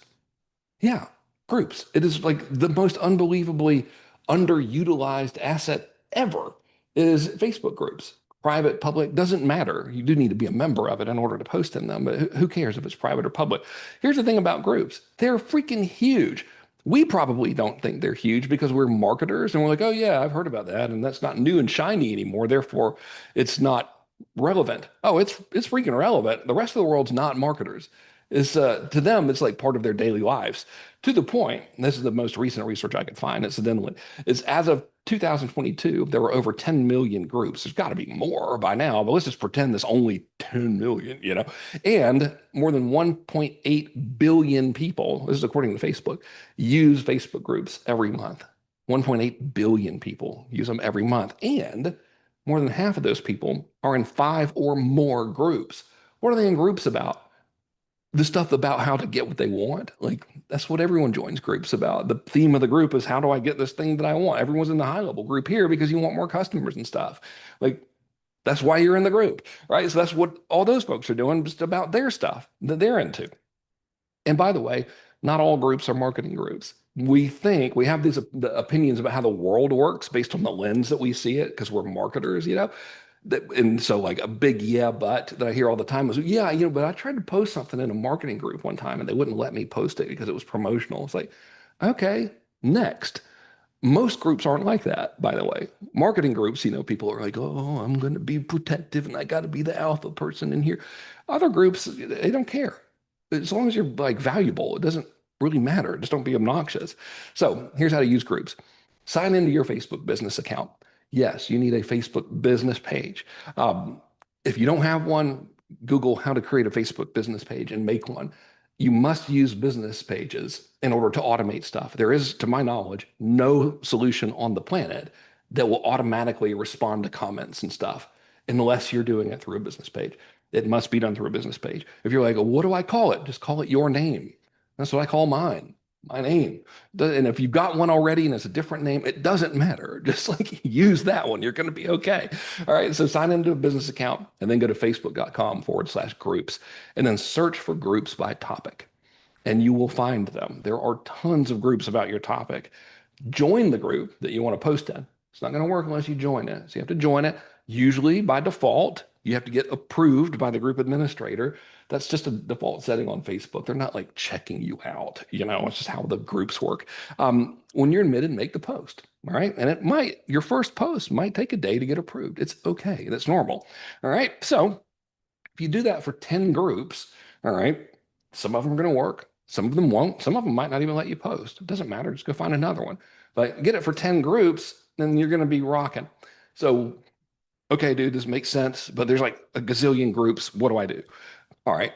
Yeah, groups. It is like the most unbelievably underutilized asset ever is Facebook groups. Private, public, doesn't matter. You do need to be a member of it in order to post in them, but who cares if it's private or public? Here's the thing about groups. They're freaking huge. We probably don't think they're huge because we're marketers and we're like, oh yeah, I've heard about that, and that's not new and shiny anymore. Therefore, it's not relevant. Oh, it's freaking relevant. The rest of the world's not marketers. Is to them, it's like part of their daily lives. To the point, and this is the most recent research I could find, incidentally, is as of 2022, there were over 10 million groups. There's got to be more by now, but let's just pretend there's only 10 million, And more than 1.8 billion people, this is according to Facebook, use Facebook groups every month. 1.8 billion people use them every month. And more than half of those people are in 5 or more groups. What are they in groups about? The stuff about how to get what they want. Like that's what everyone joins groups about. The theme of the group is how do I get this thing that I want? Everyone's in the high level group here because you want more customers and stuff. Like that's why you're in the group, right? So that's what all those folks are doing, just about their stuff that they're into. And by the way, not all groups are marketing groups. We think we have these opinions about how the world works based on the lens that we see it because we're marketers, and so like a big yeah, but that I hear all the time is, yeah, but I tried to post something in a marketing group one time and they wouldn't let me post it because it was promotional. It's like, okay, next. Most groups aren't like that, by the way. Marketing groups, people are like, oh, I'm going to be protective and I got to be the alpha person in here. Other groups, they don't care. As long as you're like valuable, it doesn't really matter. Just don't be obnoxious. So here's how to use groups. Sign into your Facebook business account. Yes, you need a Facebook business page. If you don't have one, Google how to create a Facebook business page and make one. You must use business pages in order to automate stuff. There is, to my knowledge, no solution on the planet that will automatically respond to comments and stuff unless you're doing it through a business page. It must be done through a business page. If you're like, what do I call it? Just call it your name. That's what I call mine, my name. And if you've got one already and it's a different name, it doesn't matter. Just like use that one. You're going to be okay. All right. So sign into a business account and then go to facebook.com/groups and then search for groups by topic and you will find them. There are tons of groups about your topic. Join the group that you want to post in. It's not going to work unless you join it. So you have to join it. Usually by default, you have to get approved by the group administrator. That's just a default setting on Facebook. They're not like checking you out. It's just how the groups work. When you're admitted, make the post. All right. And your first post might take a day to get approved. It's okay. That's normal. All right. So if you do that for 10 groups, all right, some of them are going to work. Some of them won't. Some of them might not even let you post. It doesn't matter. Just go find another one. But get it for 10 groups, then you're going to be rocking. So, okay, dude, this makes sense, but there's like a gazillion groups. What do I do? All right.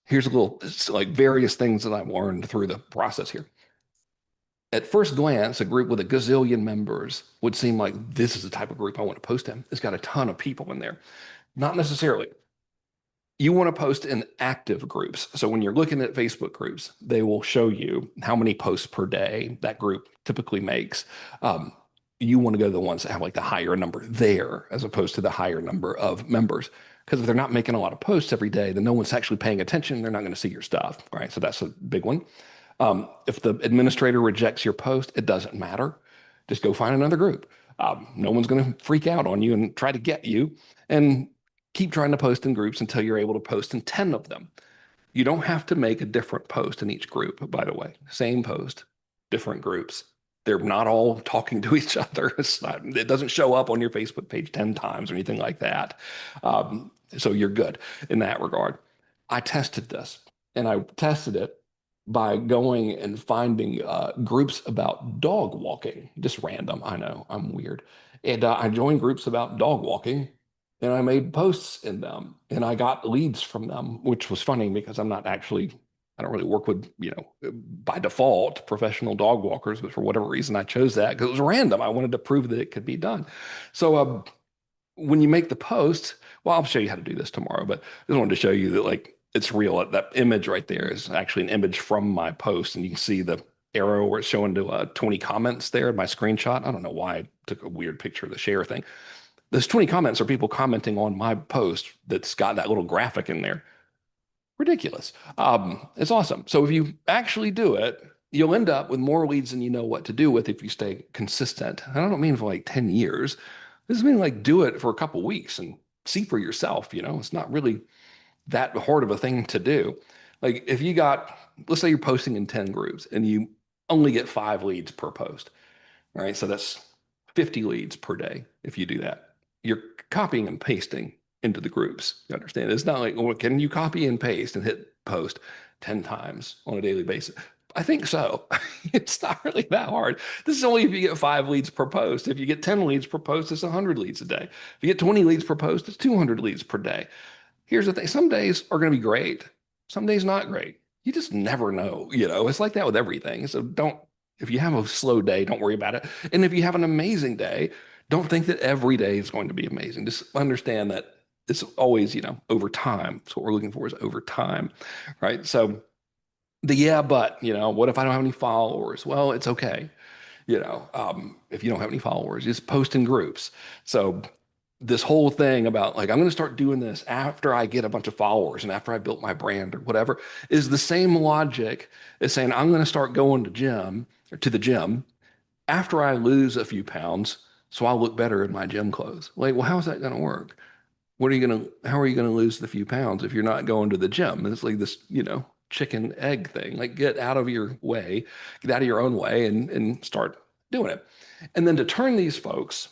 Here's a little, it's like various things that I've learned through the process here. At first glance, a group with a gazillion members would seem like this is the type of group I want to post in. It's got a ton of people in there. Not necessarily. You want to post in active groups. So when you're looking at Facebook groups, they will show you how many posts per day that group typically makes. You want to go to the ones that have like the higher number there as opposed to the higher number of members. Because if they're not making a lot of posts every day, then no one's actually paying attention. They're not going to see your stuff. Right. So that's a big one. If the administrator rejects your post, it doesn't matter. Just go find another group. No one's going to freak out on you and try to get you. And keep trying to post in groups until you're able to post in 10 of them. You don't have to make a different post in each group, by the way. Same post, different groups. They're not all talking to each other. It doesn't show up on your Facebook page 10 times or anything like that. So you're good in that regard. I tested this and I tested it by going and finding groups about dog walking. Just random. I know I'm weird. And I joined groups about dog walking and I made posts in them and I got leads from them, which was funny because I don't really work with, by default, professional dog walkers, but for whatever reason, I chose that because it was random. I wanted to prove that it could be done. So, when you make the post, well, I'll show you how to do this tomorrow, but I just wanted to show you that like it's real. That image right there is actually an image from my post, and you can see the arrow where it's showing to 20 comments there in my screenshot. I don't know why I took a weird picture of the share thing. Those 20 comments are people commenting on my post that's got that little graphic in there. Ridiculous. It's awesome. So if you actually do it, you'll end up with more leads than you know what to do with if you stay consistent. I don't mean for like 10 years. This means like do it for a couple weeks and see for yourself. It's not really that hard of a thing to do. Like if you got, let's say you're posting in 10 groups and you only get 5 leads per post. All right. So that's 50 leads per day if you do that. You're copying and pasting into the groups. You understand? It's not like, well, can you copy and paste and hit post 10 times on a daily basis? I think so. It's not really that hard. This is only if you get 5 leads per post. If you get 10 leads per post, it's 100 leads a day. If you get 20 leads per post, it's 200 leads per day. Here's the thing. Some days are going to be great. Some days not great. You just never know. It's like that with everything. So if you have a slow day, don't worry about it. And if you have an amazing day, don't think that every day is going to be amazing. Just understand that it's always, over time. So what we're looking for is over time, right? So but, what if I don't have any followers? Well, it's okay. If you don't have any followers, just post in groups. So this whole thing about like, I'm going to start doing this after I get a bunch of followers and after I built my brand or whatever is the same logic as saying, I'm going to start going to the gym after I lose a few pounds. So I'll look better in my gym clothes. Like, well, how's that going to work? How are you going to lose the few pounds if you're not going to the gym? It's like this, chicken egg thing. Like get out of your way, get out of your own way and start doing it. And then to turn these folks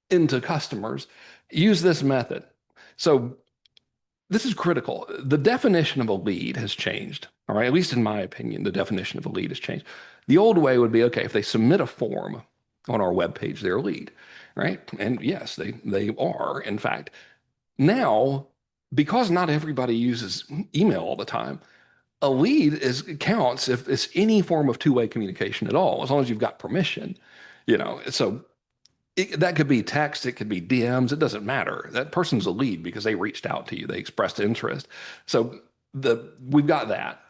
into customers, use this method. So this is critical. The definition of a lead has changed. All right. At least in my opinion, the definition of a lead has changed. The old way would be okay, if they submit a form on our webpage, they're a lead, right? And yes, they are, in fact. Now, because not everybody uses email all the time, a lead counts if it's any form of two-way communication at all, as long as you've got permission. So that could be text, it could be DMs, it doesn't matter. That person's a lead because they reached out to you, they expressed interest. So we've got that.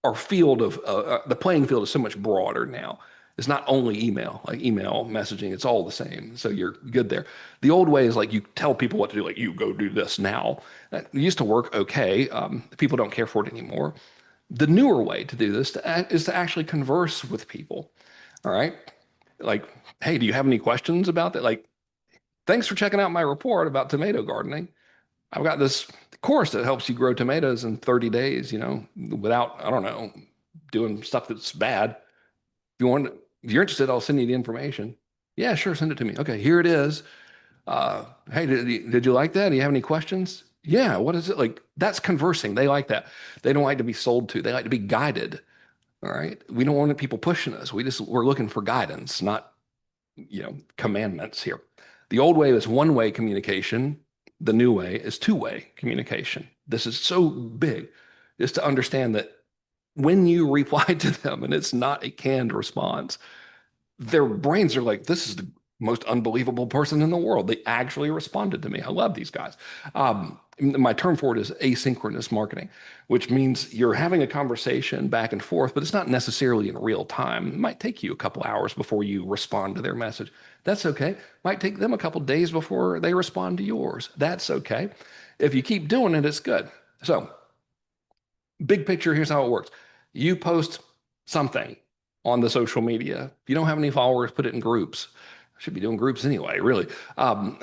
Our field of the playing field is so much broader now. It's not only email, like email messaging, it's all the same. So you're good there. The old way is like you tell people what to do, like you go do this now. That used to work okay. People don't care for it anymore. The newer way to do this is to actually converse with people. All right. Like, hey, do you have any questions about that? Like, thanks for checking out my report about tomato gardening. I've got this course that helps you grow tomatoes in 30 days, without, I don't know, doing stuff that's bad. If you're interested, I'll send you the information. Yeah, sure, send it to me. Okay, here it is. Hey, did you like that? Do you have any questions? Yeah, what is it like? That's conversing. They like that. They don't like to be sold to. They like to be guided. All right. We don't want people pushing us. We're looking for guidance, not commandments here. The old way is one-way communication. The new way is two-way communication. This is so big, is to understand that when you reply to them and it's not a canned response, their brains are like, this is the most unbelievable person in the world. They actually responded to me. I love these guys. My term for it is asynchronous marketing, which means you're having a conversation back and forth, but it's not necessarily in real time. It might take you a couple hours before you respond to their message. That's okay. Might take them a couple days before they respond to yours. That's okay. If you keep doing it, it's good. So big picture, here's how it works. You post something on the social media. If you don't have any followers, put it in groups. Should be doing groups anyway, really.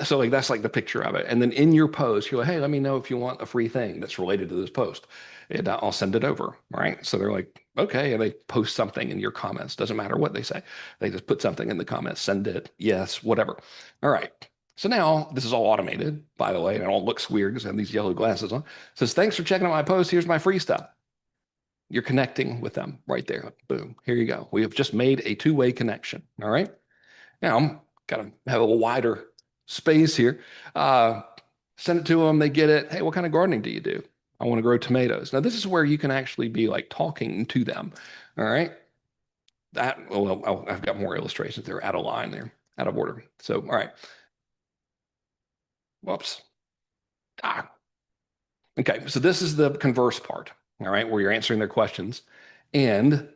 So like that's like the picture of it. And then in your post, you're like, hey, let me know if you want a free thing that's related to this post. And I'll send it over. Right. So they're like, okay. And they post something in your comments. Doesn't matter what they say. They just put something in the comments, send it, yes, whatever. All right. So now this is all automated, by the way, and it all looks weird because I have these yellow glasses on. It says, thanks for checking out my post. Here's my free stuff. You're connecting with them right there. Boom. Here you go. We have just made a two-way connection. All right. Now I'm gotta have a little wider space here. Uh, Send it to them. They get it. Hey, what kind of gardening do you do? I want to grow tomatoes. Now, this is where you can actually be like talking to them. All right. That, well, I've got more illustrations. They're out of line there, out of order. So, all right. Whoops. Ah, okay. So this is the converse part. All right. Where you're answering their questions. And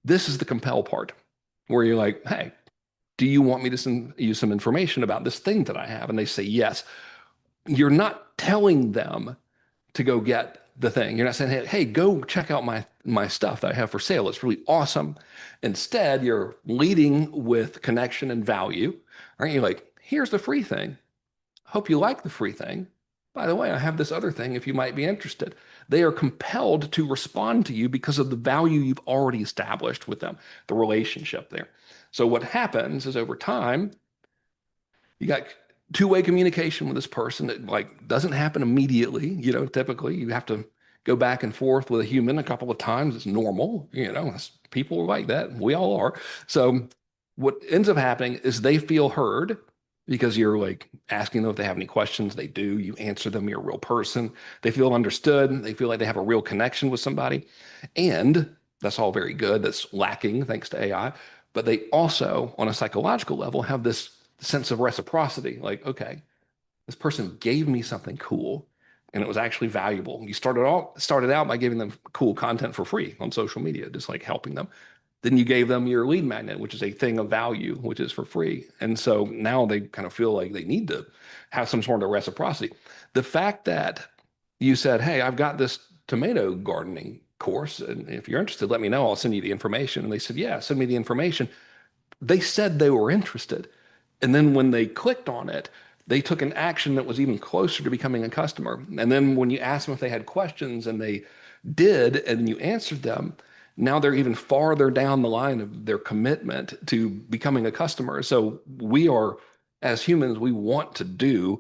this is the compel part where you're like, hey, do you want me to send you some information about this thing that I have? And they say yes. You're not telling them to go get the thing. You're not saying, hey, go check out my stuff that I have for sale. It's really awesome. Instead, you're leading with connection and value. Aren't you like, here's the free thing. Hope you like the free thing. By the way, I have this other thing if you might be interested. They are compelled to respond to you because of the value you've already established with them, the relationship there. So what happens is over time, you got two-way communication with this person that like doesn't happen immediately. Typically you have to go back and forth with a human a couple of times. It's normal. People are like that. We all are. So what ends up happening is they feel heard because you're like asking them if they have any questions. They do. You answer them. You're a real person. They feel understood. They feel like they have a real connection with somebody. And that's all very good. That's lacking thanks to AI. But they also, on a psychological level, have this sense of reciprocity. Like, okay, this person gave me something cool and it was actually valuable. You started out by giving them cool content for free on social media, just like helping them. Then you gave them your lead magnet, which is a thing of value, which is for free. And so now they kind of feel like they need to have some sort of reciprocity. The fact that you said, hey, I've got this tomato gardening course, and if you're interested, let me know. I'll send you the information. And they said, yeah, send me the information. They said they were interested. And then when they clicked on it, they took an action that was even closer to becoming a customer. And then when you asked them if they had questions and they did, and you answered them, now they're even farther down the line of their commitment to becoming a customer. So we are, as humans, we want to do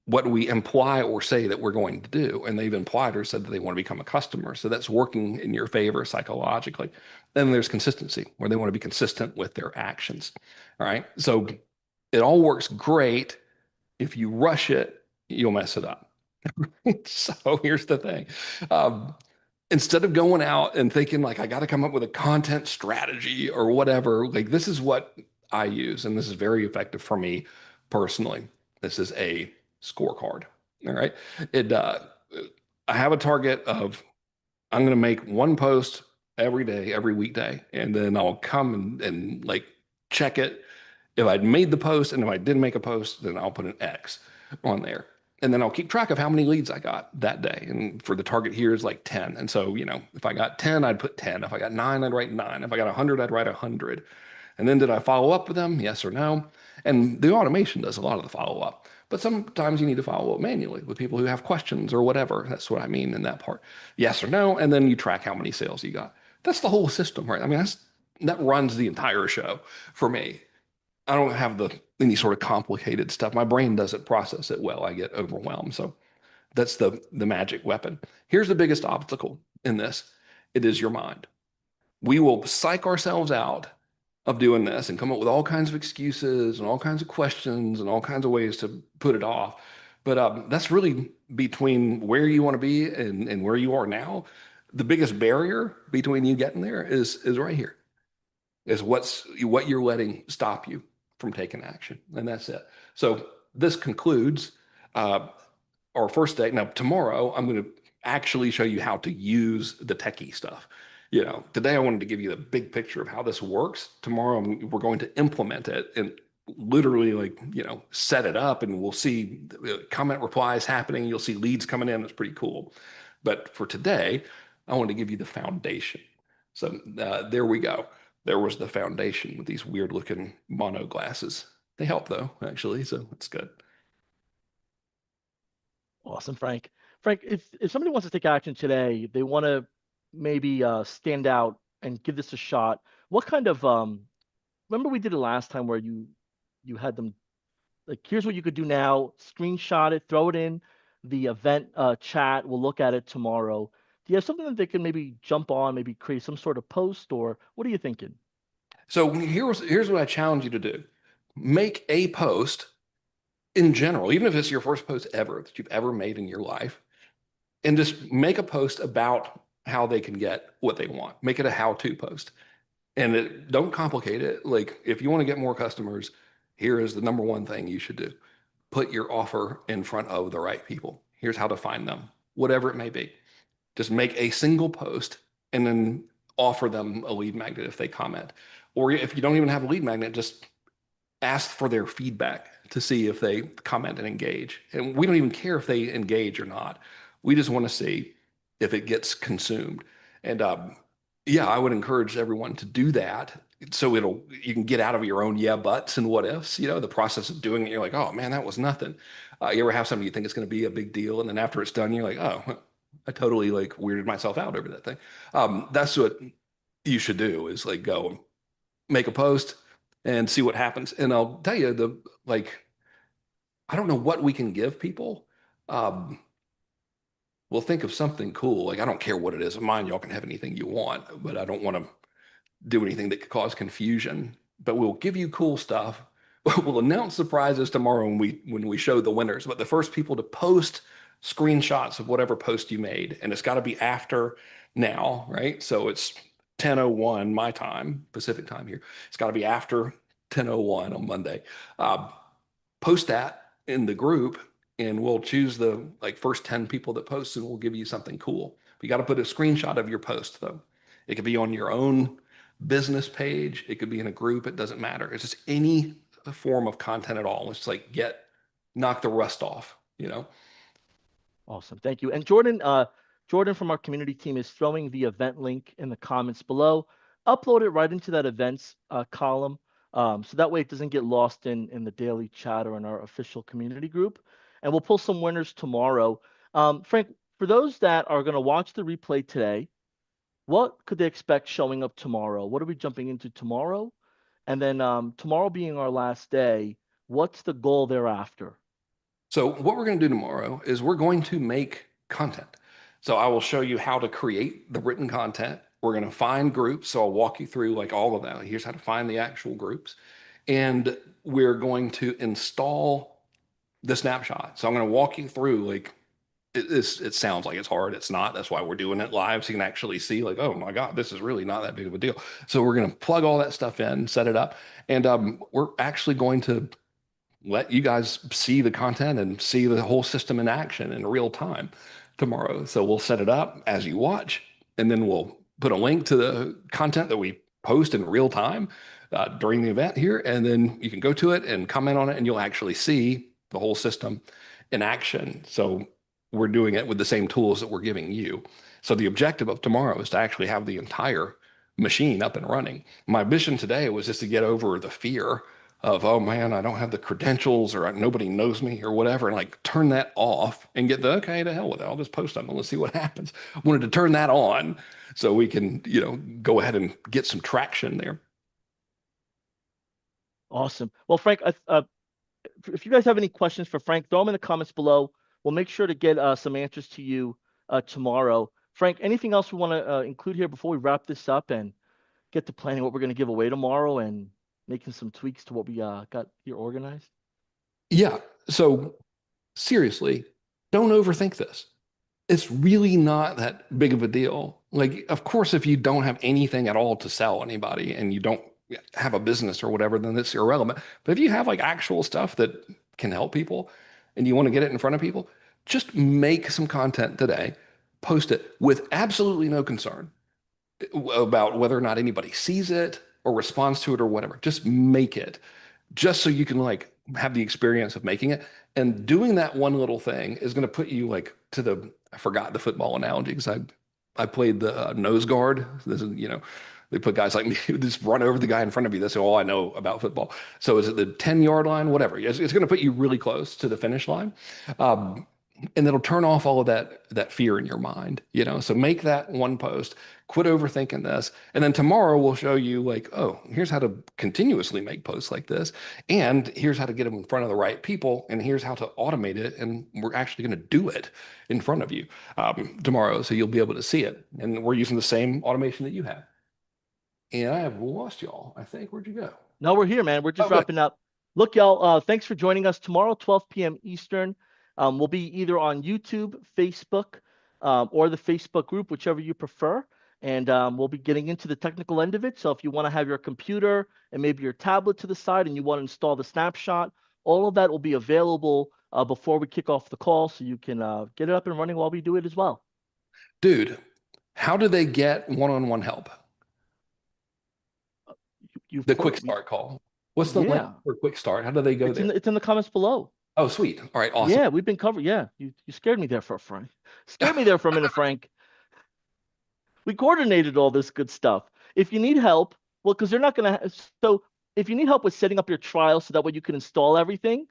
what we imply or say that we're going to do. And they've implied or said that they want to become a customer. So that's working in your favor psychologically. Then there's consistency, where they want to be consistent with their actions. All right. So it all works great. If you rush it, you'll mess it up. So here's the thing. Um, Instead of going out and thinking like I got to come up with a content strategy or whatever, like this is what I use, and this is very effective for me personally. This is a scorecard. All right. It I have a target of I'm going to make one post every day, every weekday, and then I'll come and like check it. If I'd made the post and if I didn't make a post, then I'll put an X on there. And then I'll keep track of how many leads I got that day. And for the target here is like 10. And so, if I got 10, I'd put 10. If I got nine, I'd write nine. If I got 100, I'd write 100. And then did I follow up with them? Yes or no? And the automation does a lot of the follow up. But sometimes you need to follow up manually with people who have questions or whatever. That's what I mean in that part. Yes or no. And then you track how many sales you got. That's the whole system, right? I mean, that runs the entire show for me. I don't have any sort of complicated stuff. My brain doesn't process it well. I get overwhelmed. So that's the magic weapon. Here's the biggest obstacle in this. It is your mind. We will psych ourselves out of doing this and come up with all kinds of excuses and all kinds of questions and all kinds of ways to put it off. But that's really between where you want to be and where you are now. The biggest barrier between you getting there is right here. Is what you're letting stop you from taking action, and that's it. So this concludes uh, our first day. Now tomorrow I'm going to actually show you how to use the techie stuff. Today I wanted to give you the big picture of how this works. Tomorrow we're going to implement it and literally like, set it up, and we'll see comment replies happening. You'll see leads coming in. It's pretty cool. But for today, I want to give you the foundation. So there we go. There was the foundation with these weird looking mono glasses. They help though, actually, so it's good. Awesome, Frank. Frank, if somebody wants to take action today, they want to maybe stand out and give this a shot. What kind of remember we did it last time where you had them like here's what you could do now, screenshot it, throw it in the event chat. We'll look at it tomorrow. Do Do you have something that they can maybe jump on, maybe create some sort of post, or what are you thinking? So here's what I challenge you to do. Make a post in general, even if it's your first post ever that you've ever made in your life, and just make a post about how they can get what they want. Make it a how-to post. And don't complicate it. Like if you want to get more customers, here is the number one thing you should do. Put your offer in front of the right people. Here's how to find them, whatever it may be. Just make a single post and then offer them a lead magnet if they comment. Or if you don't even have a lead magnet, just ask for their feedback to see if they comment and engage. And we don't even care if they engage or not. We just want to see if it gets consumed. And yeah, I would encourage everyone to do that. So you can get out of your own yeah buts and what ifs, the process of doing it. You're like, oh man, that was nothing. You ever have something you think it's going to be a big deal, and then after it's done, you're like, oh, I totally like weirded myself out over that thing. That's what you should do is like go make a post and see what happens. And I'll tell you I don't know what we can give people. Um, we'll think of something cool. Like I don't care what it is. Mine, y'all can have anything you want, but I don't want to do anything that could cause confusion. But we'll give you cool stuff. We'll announce the prizes tomorrow when we show the winners. But the first people to post screenshots of whatever post you made, and it's got to be after now, right? So it's 10:01 my time, Pacific time here. It's got to be after 10:01 on Monday. Uh, Post that in the group, and we'll choose the first 10 people that post, and we'll give you something cool. You got to put a screenshot of your post though. It could be on your own business page. It could be in a group. It doesn't matter. It's just any form of content at all. It's like knock the rust off. Awesome. Thank you. And Jordan from our community team is throwing the event link in the comments below. Upload it right into that events column. So that way it doesn't get lost in the daily chat or in our official community group. And we'll pull some winners tomorrow. Frank, for those that are going to watch the replay today, what could they expect showing up tomorrow? What are we jumping into tomorrow? And then tomorrow being our last day, what's the goal thereafter? So what we're going to do tomorrow is we're going to make content. So I will show you how to create the written content. We're going to find groups. So I'll walk you through like all of that. Here's how to find the actual groups. And we're going to install the snapshot. So I'm going to walk you through it sounds like it's hard. It's not. That's why we're doing it live. So you can actually see like, oh my God, this is really not that big of a deal. So we're going to plug all that stuff in, set it up. And we're actually going to let you guys see the content and see the whole system in action in real time tomorrow. So we'll set it up as you watch, and then we'll put a link to the content that we post in real time during the event here. And then you can go to it and comment on it, and you'll actually see the whole system in action. So we're doing it with the same tools that we're giving you. So the objective of tomorrow is to actually have the entire machine up and running. My mission today was just to get over the fear of, oh man, I don't have the credentials or nobody knows me or whatever, and like turn that off and get okay, to hell with it. I'll just post something. Let's see what happens. I wanted to turn that on so we can, go ahead and get some traction there. Awesome. Well, Frank, if you guys have any questions for Frank, throw them in the comments below. We'll make sure to get some answers to you tomorrow. Frank, anything else we want to include here before we wrap this up and get to planning what we're going to give away tomorrow and making some tweaks to what we got here organized? Yeah. So seriously, don't overthink this. It's really not that big of a deal. Like, of course, if you don't have anything at all to sell anybody and you don't have a business or whatever, then it's irrelevant. But if you have like actual stuff that can help people and you want to get it in front of people, just make some content today, post it with absolutely no concern about whether or not anybody sees it or responds to it or whatever. Just make it just so you can like have the experience of making it. And doing that one little thing is going to put you like I forgot the football analogy because I played the nose guard. This is, they put guys like me who just run over the guy in front of you. That's all I know about football. So is it the 10-yard line? Whatever. It's going to put you really close to the finish line. Um, and it'll turn off all of that fear in your mind, you know. So make that one post, quit overthinking this, and then tomorrow we'll show you like, oh, here's how to continuously make posts like this, and here's how to get them in front of the right people, and here's how to automate it, and we're actually going to do it in front of you tomorrow, so you'll be able to see it. And we're using the same automation that you have. And I have lost y'all. I think. Where'd you go? No, we're here, man. We're Oh, just good. wrapping up. Look, y'all, thanks for joining us tomorrow, 12 p.m. Eastern. We'll be either on YouTube, Facebook, or the Facebook group, whichever you prefer. And we'll be getting into the technical end of it. So if you want to have your computer and maybe your tablet to the side and you want to install the snapshot, all of that will be available before we kick off the call. So you can get it up and running while we do it as well. Dude, how do they get one-on-one help? You've The put, quick start call. What's the link yeah, for quick start? How do they go there? it's in the comments below. Oh, sweet. All right, awesome. Yeah, we've been covered. Yeah, you scared me there for a Frank. Scared me there for a minute, Frank. We coordinated all this good stuff. If you need help, well, because they're not going to. So if you need help with setting up your trial so that way you can install everything,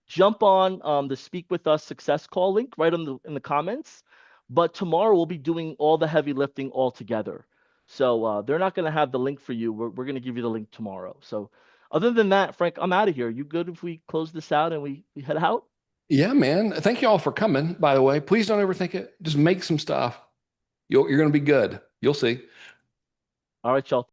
jump on the Speak with Us success call link right in the comments. But tomorrow we'll be doing all the heavy lifting all together. So they're not going to have the link for you. We're going to give you the link tomorrow. So other than that, Frank, I'm out of here. You good if we close this out and we head out? Yeah, man. Thank you all for coming, by the way. Please don't overthink it. Just make some stuff. You're going to be good. You'll see. All right, y'all.